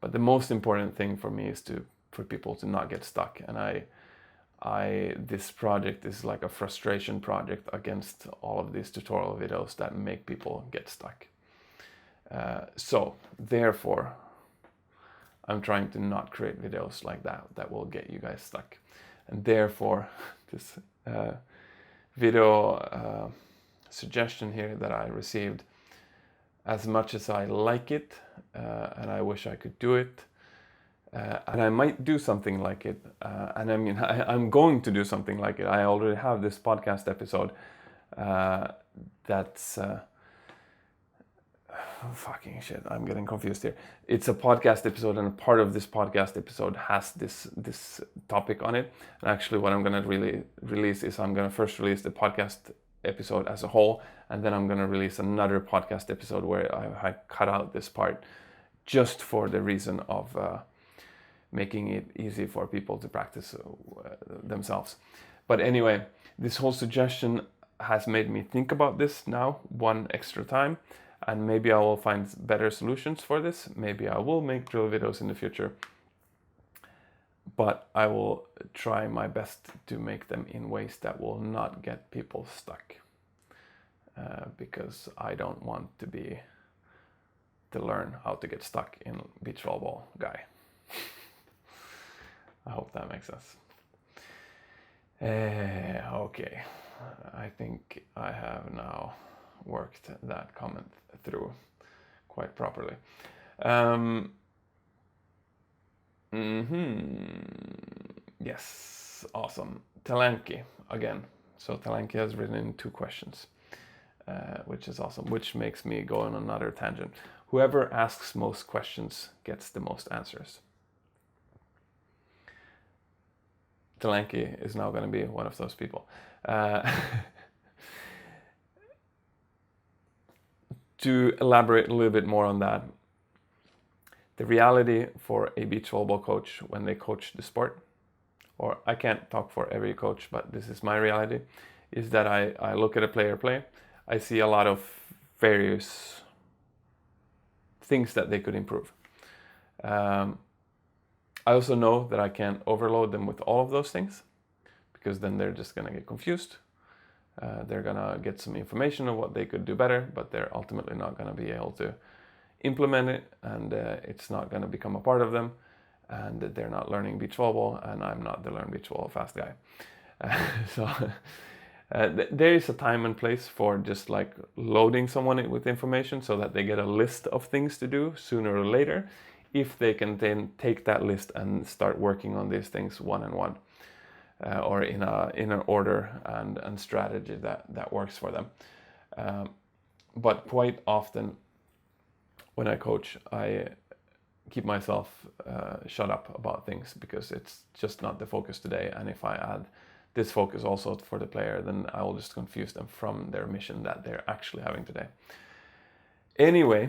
But the most important thing for me is for people to not get stuck, and this project is like a frustration project against all of these tutorial videos that make people get stuck. So therefore, I'm trying to not create videos like that will get you guys stuck. And therefore, this video suggestion here that I received, as much as I like it, and I wish I could do it, and I might do something like it, and I mean, I'm going to do something like it. I already have this podcast episode that's fucking shit, I'm getting confused here. It's a podcast episode, and a part of this podcast episode has this topic on it. And actually, what I'm gonna really release is I'm gonna first release the podcast episode as a whole, and then I'm gonna release another podcast episode where I cut out this part just for the reason of making it easy for people to practice themselves. But anyway, this whole suggestion has made me think about this now one extra time, and maybe I will find better solutions for this. Maybe I will make drill videos in the future, but I will try my best to make them in ways that will not get people stuck, because I don't want to learn how to get stuck in beach volleyball guy. I hope that makes sense. Okay, I think I have now worked that comment through quite properly. Yes, awesome. Talanki again. So Talanki has written in 2 questions, which is awesome, which makes me go on another tangent. Whoever asks most questions gets the most answers. Talanki is now going to be one of those people. To elaborate a little bit more on that, the reality for a beach volleyball coach when they coach the sport, or I can't talk for every coach, but this is my reality, is that I look at a player play, I see a lot of various things that they could improve. I also know that I can't overload them with all of those things, because then they're just going to get confused. They're going to get some information of what they could do better, but they're ultimately not going to be able to implement it, and it's not going to become a part of them, and they're not learning beach volleyball, and I'm not the learn beach volleyball fast guy. So there is a time and place for just like loading someone with information so that they get a list of things to do sooner or later, if they can then take that list and start working on these things one on one, or in an order and strategy that works for them. But quite often when I coach, I keep myself shut up about things, because it's just not the focus today. And if I add this focus also for the player, then I will just confuse them from their mission that they're actually having today. Anyway,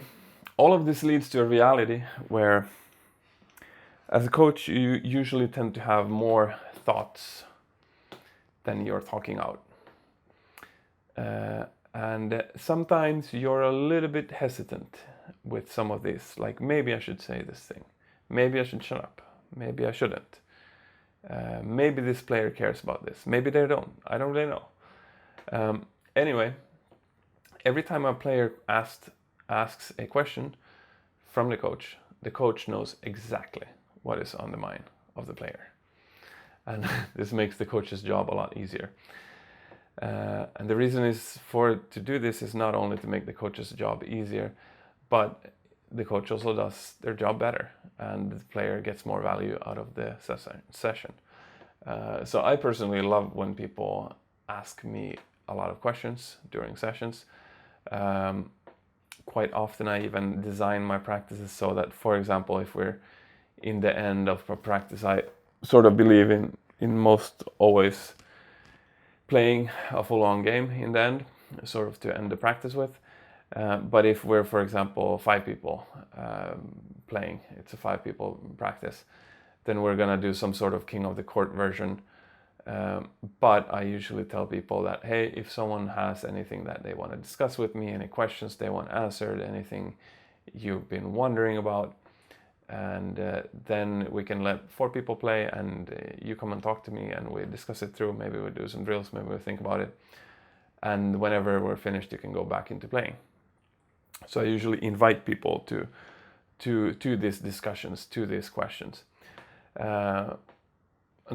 all of this leads to a reality where, as a coach, you usually tend to have more thoughts than you're talking out. And sometimes you're a little bit hesitant with some of this, like maybe I should say this thing, maybe I should shut up, maybe I shouldn't, maybe this player cares about this, maybe they don't, I don't really know. Anyway, every time a player asks a question from the coach knows exactly what is on the mind of the player, and this makes the coach's job a lot easier. And the reason is to do this is not only to make the coach's job easier, but the coach also does their job better, and the player gets more value out of the session. So I personally love when people ask me a lot of questions during sessions. Quite often I even design my practices so that, for example, if we're in the end of a practice, I sort of believe in most always playing a full-on game in the end, sort of to end the practice with. But if we're, for example, 5 people playing, it's a 5 people practice, then we're gonna do some sort of king of the court version. But I usually tell people that, hey, if someone has anything that they want to discuss with me, any questions they want answered, anything you've been wondering about, and then we can let 4 people play, and you come and talk to me and we discuss it through. Maybe we do some drills, maybe we think about it, and whenever we're finished you can go back into playing. So I usually invite people to these discussions, to these questions, and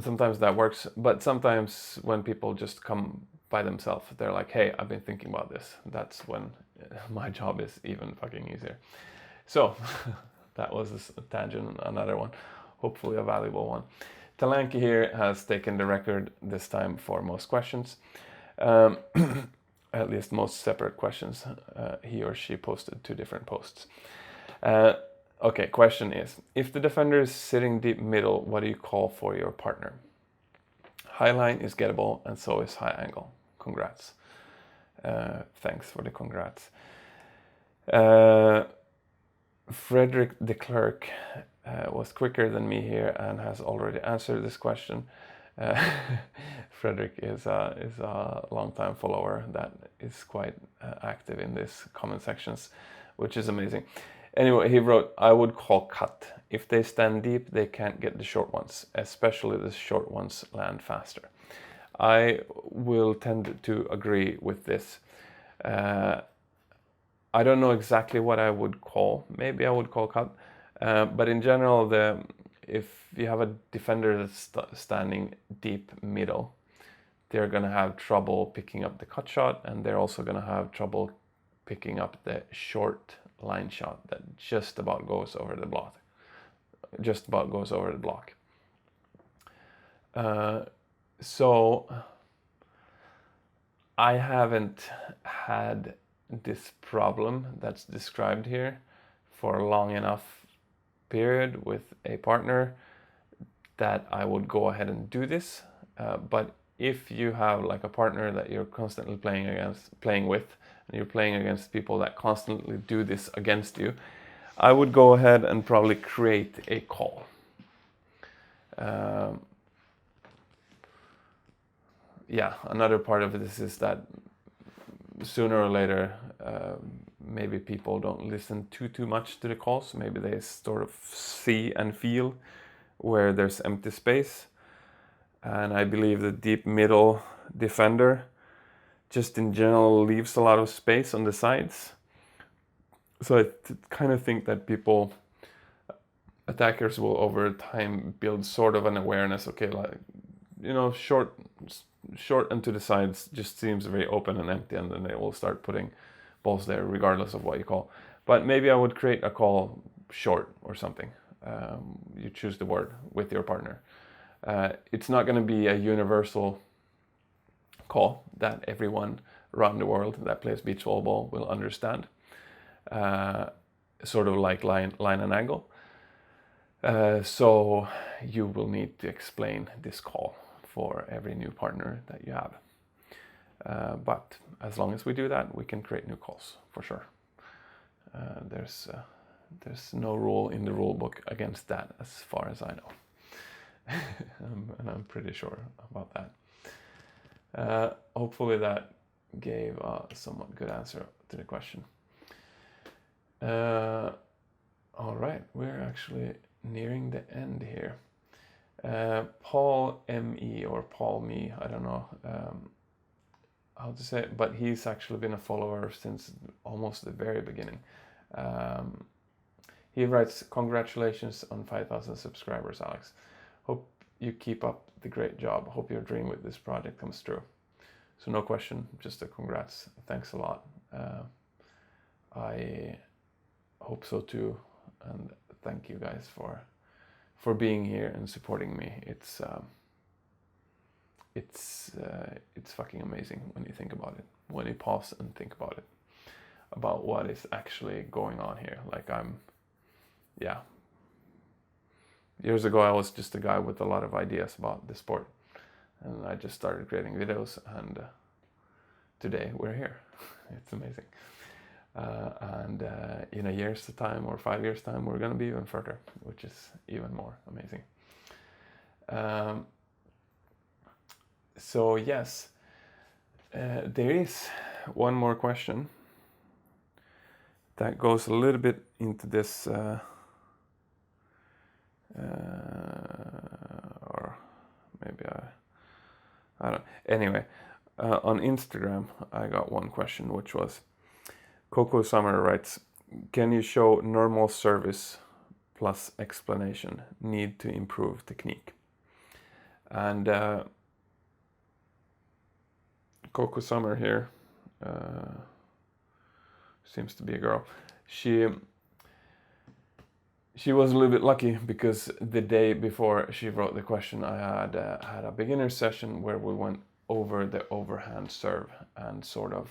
sometimes that works, but sometimes when people just come by themselves, they're like, hey, I've been thinking about this. That's when my job is even fucking easier. So that was a tangent, another one, hopefully a valuable one. Talanki here has taken the record this time for most questions. at least most separate questions. He or she posted 2 different posts. Okay, question is, if the defender is sitting deep middle, what do you call for your partner? High line is gettable, and so is high angle. Congrats. Thanks for the congrats. Frederick de Klerk was quicker than me here and has already answered this question. Frederick is a long-time follower that is quite active in these comment sections, which is amazing. Anyway, he wrote, I would call cut. If they stand deep, they can't get the short ones, especially the short ones land faster. I will tend to agree with this. I don't know exactly what I would call. Maybe I would call cut. But in general, if you have a defender that's standing deep middle, they're going to have trouble picking up the cut shot, and they're also going to have trouble picking up the short line shot that just about goes over the block. So I haven't had this problem that's described here for a long enough period with a partner that I would go ahead and do this. But if you have like a partner that you're constantly playing with, and you're playing against people that constantly do this against you, I would go ahead and probably create a call. Yeah, another part of this is that sooner or later, maybe people don't listen too much to the calls. Maybe they sort of see and feel where there's empty space. And I believe the deep middle defender just in general leaves a lot of space on the sides. So I kind of think that attackers will over time build sort of an awareness. Okay, like, you know, short and to the sides just seems very open and empty, and then they will start putting balls there regardless of what you call. But maybe I would create a call short or something. You choose the word with your partner. It's not going to be a universal call that everyone around the world that plays beach volleyball will understand. Sort of like line and angle. So you will need to explain this call for every new partner that you have. But as long as we do that, we can create new calls for sure. There's no rule in the rule book against that, as far as I know. And I'm pretty sure about that. Hopefully that gave a somewhat good answer to the question. All right, we're actually nearing the end here. Paul M.E. or Paul Me, I don't know how to say it, but he's actually been a follower since almost the very beginning. He writes, congratulations on 5,000 subscribers, Alex. Hope you keep up the great job. Hope your dream with this project comes true. So no question, just a congrats. Thanks a lot. I hope so too, and thank you guys for being here and supporting me. It's fucking amazing when you think about it. When you pause and think about it, about what is actually going on here. Like years ago I was just a guy with a lot of ideas about the sport, and I just started creating videos, and today we're here. It's amazing. And in a year's time or 5 years time, we're going to be even further, which is even more amazing. So yes, there is one more question that goes a little bit into this, or maybe I don't. Anyway, on Instagram, I got one question, which was, Coco Summer writes, can you show normal service plus explanation? Need to improve technique. And Coco Summer here, seems to be a girl. She was a little bit lucky because the day before she wrote the question, I had a beginner session where we went over the overhand serve and sort of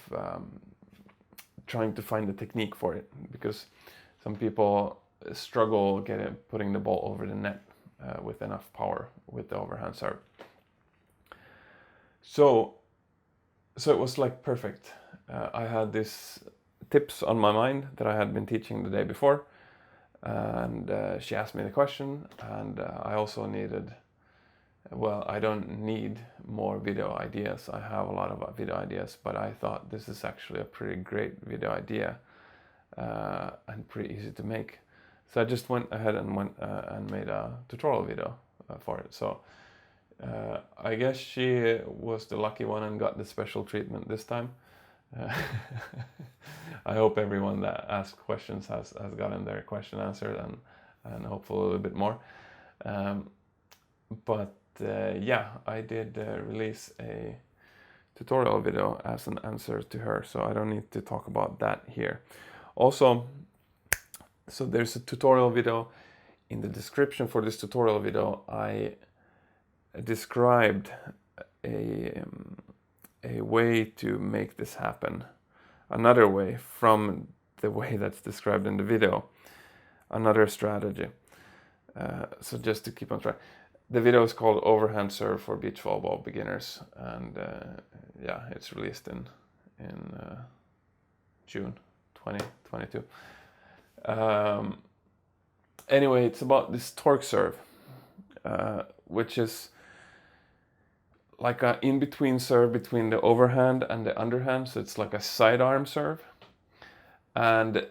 trying to find the technique for it, because some people struggle putting the ball over the net with enough power with the overhand serve. So it was like perfect. I had these tips on my mind that I had been teaching the day before, and she asked me the question, and I also needed, well, I don't need more video ideas. I have a lot of video ideas, but I thought this is actually a pretty great video idea and pretty easy to make. So I just went ahead and made a tutorial video for it. So I guess she was the lucky one and got the special treatment this time. I hope everyone that asked questions has gotten their question answered, and hopefully a little bit more. But yeah, I did release a tutorial video as an answer to her, so I don't need to talk about that here. Also, so there's a tutorial video. In the description for this tutorial video, I described a way to make this happen. Another way from the way that's described in the video. Another strategy. So just to keep on track. The video is called Overhand Serve for Beach Volleyball Beginners, and yeah, it's released in June 2022. Anyway, it's about this torque serve, which is like a in-between serve between the overhand and the underhand, so it's like a sidearm serve. And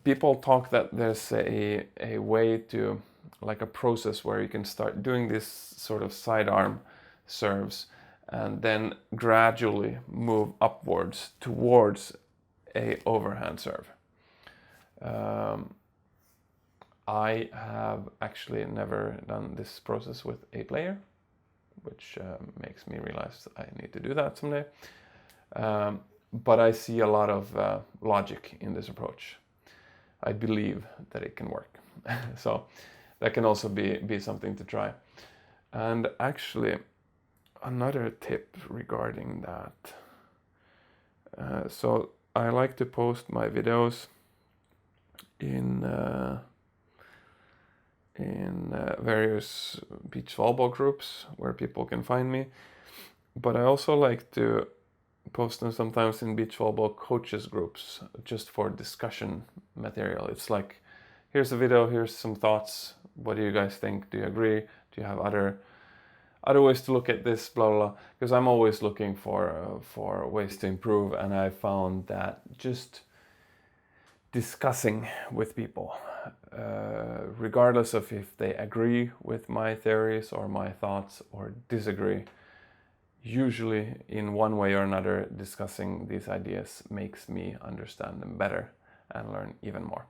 people talk that there's a way to, like a process where you can start doing this sort of sidearm serves and then gradually move upwards towards a overhand serve. I have actually never done this process with a player, which makes me realize I need to do that someday. But I see a lot of logic in this approach. I believe that it can work. So that can also be something to try. And actually, another tip regarding that. So I like to post my videos in various beach volleyball groups where people can find me. But I also like to post them sometimes in beach volleyball coaches groups, just for discussion material. It's like, here's a video, here's some thoughts. What do you guys think? Do you agree? Do you have other ways to look at this? Blah, blah, blah. Because I'm always looking for ways to improve, and I found that just discussing with people, regardless of if they agree with my theories or my thoughts or disagree, usually in one way or another, discussing these ideas makes me understand them better and learn even more.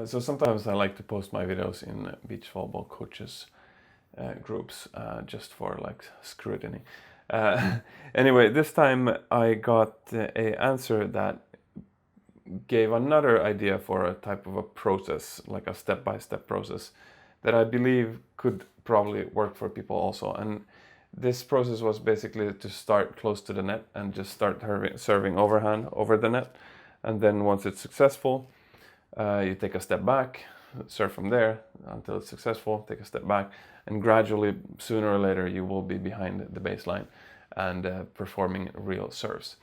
So sometimes I like to post my videos in beach volleyball coaches groups, just for like scrutiny. Anyway, this time I got a answer that gave another idea for a type of a process, like a step-by-step process that I believe could probably work for people also. And this process was basically to start close to the net and just start serving overhand over the net. And then once it's successful, you take a step back, serve from there until it's successful, take a step back, and gradually, sooner or later, you will be behind the baseline and performing real serves.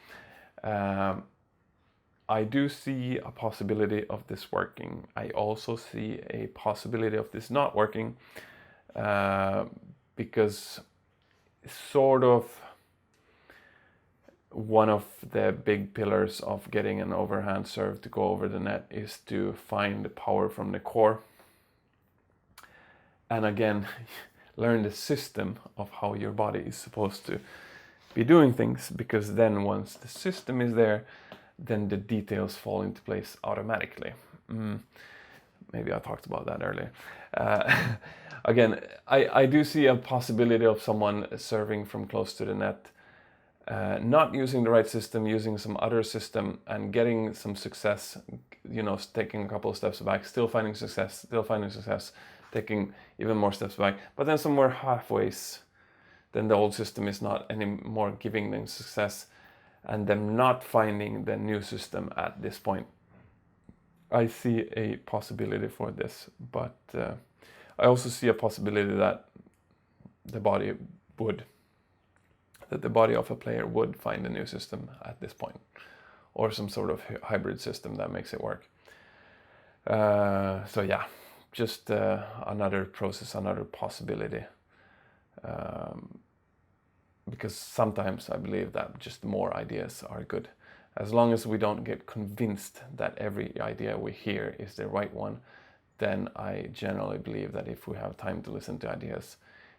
I do see a possibility of this working. I also see a possibility of this not working, because sort of one of the big pillars of getting an overhand serve to go over the net is to find the power from the core. And again, learn the system of how your body is supposed to be doing things, because then once the system is there, then the details fall into place automatically. Maybe I talked about that earlier. Again, I do see a possibility of someone serving from close to the net, not using the right system, using some other system, and getting some success, taking a couple of steps back, still finding success, taking even more steps back, but then somewhere halfway then the old system is not anymore giving them success, and them not finding the new system at this point. I see a possibility for this, but I also see a possibility that the body of a player would find a new system at this point, or some sort of hybrid system that makes it work. So yeah, just another process, another possibility. Because sometimes I believe that just more ideas are good. As long as we don't get convinced that every idea we hear is the right one, then I generally believe that if we have time to listen to ideas,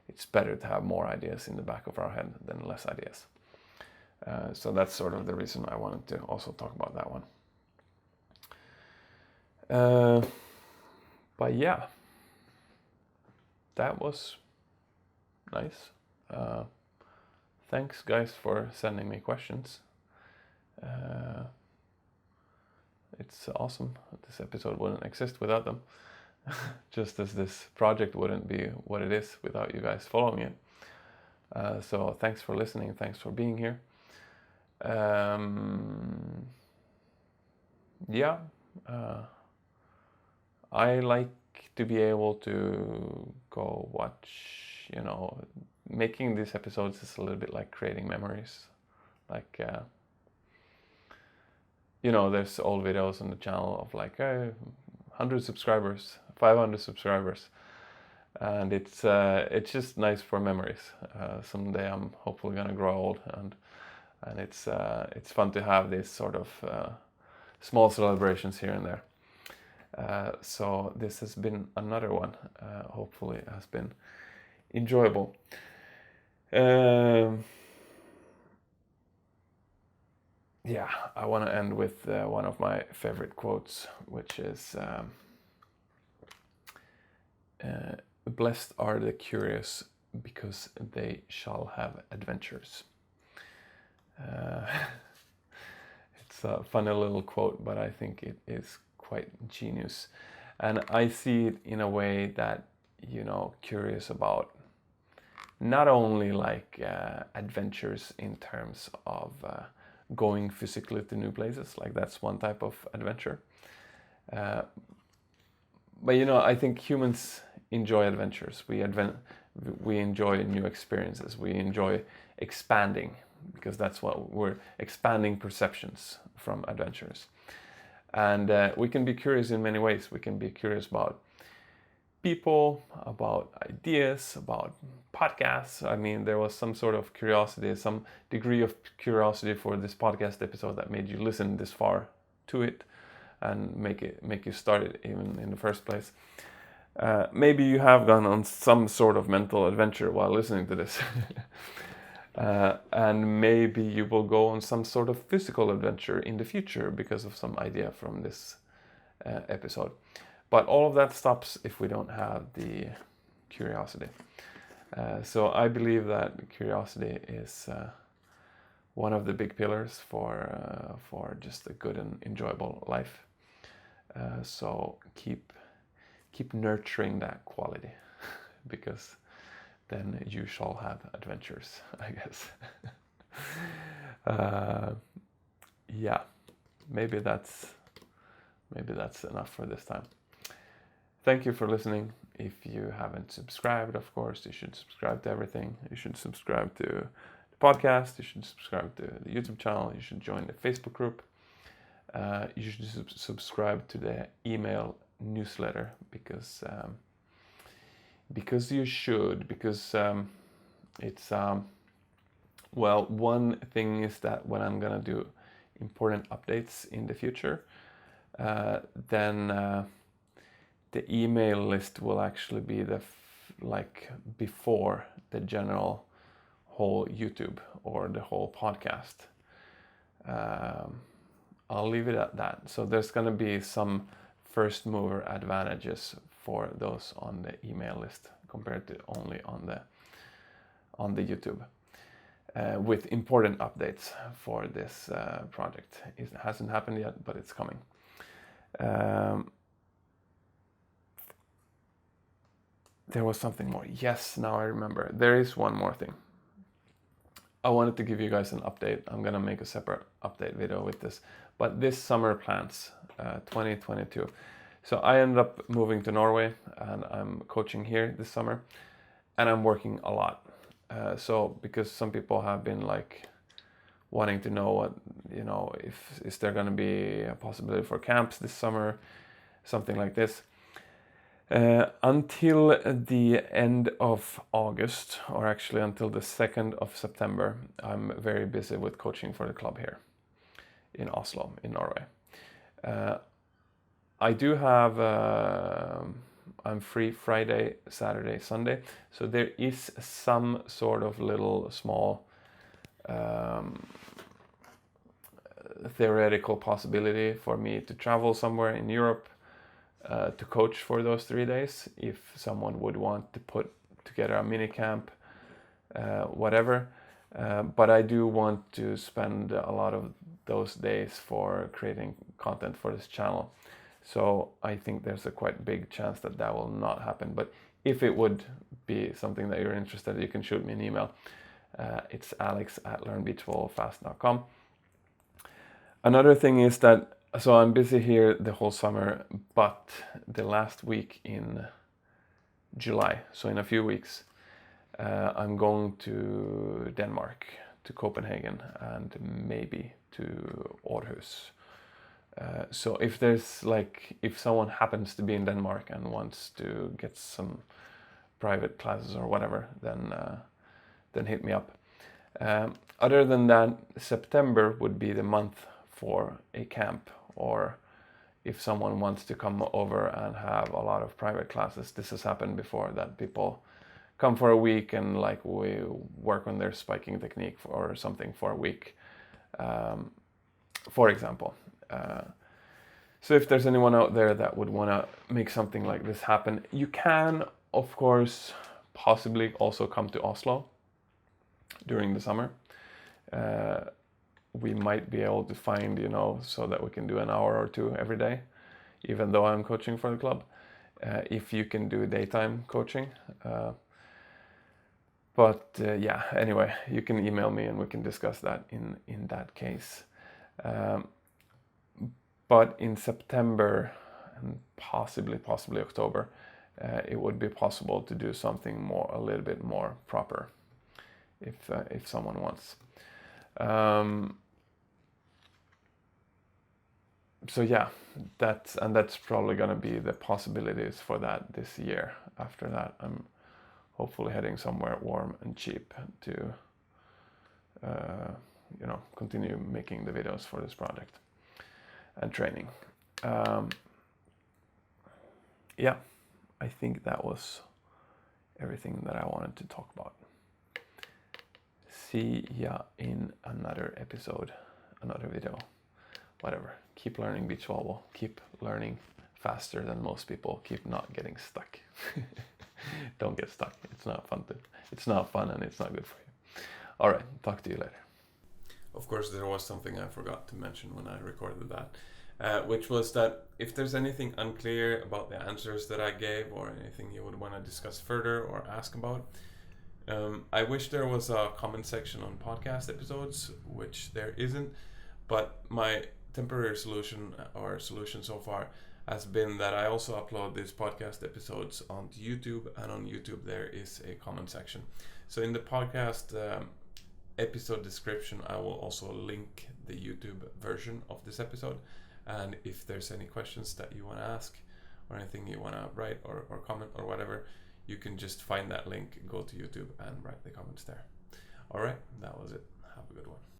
it's better to have more ideas in the back of our head than less ideas. So that's sort of the reason I wanted to also talk about that one. But yeah, that was nice. Thanks guys for sending me questions. It's awesome. This episode wouldn't exist without them. Just as this project wouldn't be what it is without you guys following it. So thanks for listening. Thanks for being here. I like to be able to go watch, making these episodes is a little bit like creating memories. Like, there's old videos on the channel of like 100 subscribers, 500 subscribers. And it's just nice for memories. Someday I'm hopefully gonna grow old, and it's fun to have these sort of small celebrations here and there. So this has been another one. Hopefully it has been enjoyable. Yeah, I want to end with one of my favorite quotes, which is blessed are the curious, because they shall have adventures. It's a funny little quote, but I think it is quite genius. And I see it in a way that, curious about not only like adventures in terms of going physically to new places, like that's one type of adventure. But I think humans enjoy adventures. We enjoy new experiences. We enjoy expanding, because that's what we're expanding perceptions from adventures. And we can be curious in many ways. We can be curious about people, about ideas, about podcasts. I mean, there was some sort of curiosity, some degree of curiosity for this podcast episode that made you listen this far to it and make you start it even in the first place. Maybe you have gone on some sort of mental adventure while listening to this. And maybe you will go on some sort of physical adventure in the future because of some idea from this episode. But all of that stops if we don't have the curiosity. So I believe that curiosity is one of the big pillars for just a good and enjoyable life. So keep nurturing that quality, because then you shall have adventures, I guess. Yeah, maybe that's enough for this time. Thank you for listening. If you haven't subscribed, of course, you should subscribe to everything. You should subscribe to the podcast. You should subscribe to the YouTube channel. You should join the Facebook group. You should subscribe to the email newsletter, because you should, because it's one thing is that when I'm gonna do important updates in the future, then the email list will actually be before the general whole YouTube or the whole podcast. I'll leave it at that. So there's going to be some first mover advantages for those on the email list compared to only on the YouTube. With important updates for this project. It hasn't happened yet, but it's coming. There was something more. Yes, now I remember. There is one more thing. I wanted to give you guys an update. I'm gonna make a separate update video with this. But this summer plans, 2022. So I ended up moving to Norway and I'm coaching here this summer and I'm working a lot. So because some people have been like wanting to know what, if is there gonna be a possibility for camps this summer, something like this. Until the end of August, or actually until the 2nd of September, I'm very busy with coaching for the club here in Oslo, in Norway. I do have, I'm free Friday, Saturday, Sunday, so there is some sort of little small theoretical possibility for me to travel somewhere in Europe to coach for those 3 days if someone would want to put together a mini camp, whatever. But I do want to spend a lot of those days for creating content for this channel. So I think there's a quite big chance that that will not happen. But if it would be something that you're interested in, you can shoot me an email. It's alex@learnbeachvolleyballfast.com. Another thing is that, so I'm busy here the whole summer, but the last week in July, so in a few weeks, I'm going to Denmark, to Copenhagen, and maybe to Aarhus. So if someone happens to be in Denmark and wants to get some private classes or whatever, then hit me up. Other than that, September would be the month for a camp, or if someone wants to come over and have a lot of private classes. This has happened before, that people come for a week and like we work on their spiking technique or something for a week, for example. So if there's anyone out there that would want to make something like this happen, you can, of course, possibly also come to Oslo during the summer. We might be able to find, so that we can do an hour or two every day, even though I'm coaching for the club, if you can do daytime coaching. Yeah, anyway, you can email me and we can discuss that in that case. But in September and possibly October, it would be possible to do something a little bit more proper, if someone wants. So yeah, that's probably gonna be the possibilities for that this year. After that, I'm hopefully heading somewhere warm and cheap to continue making the videos for this project and training. Yeah, I think that was everything that I wanted to talk about. See ya in another episode, another video, whatever. Keep learning beach volleyball. Keep learning faster than most people. Keep not getting stuck. Don't get stuck. It's not fun. It's not fun and it's not good for you. All right. Talk to you later. Of course, there was something I forgot to mention when I recorded that, which was that if there's anything unclear about the answers that I gave or anything you would want to discuss further or ask about, I wish there was a comment section on podcast episodes, which there isn't, but my temporary solution so far has been that I also upload these podcast episodes onto YouTube, and on YouTube there is a comment section. So in the podcast episode description, I will also link the YouTube version of this episode, and if there's any questions that you want to ask or anything you want to write or comment or whatever, you can just find that link, go to YouTube and write the comments there. All right, that was it. Have a good one.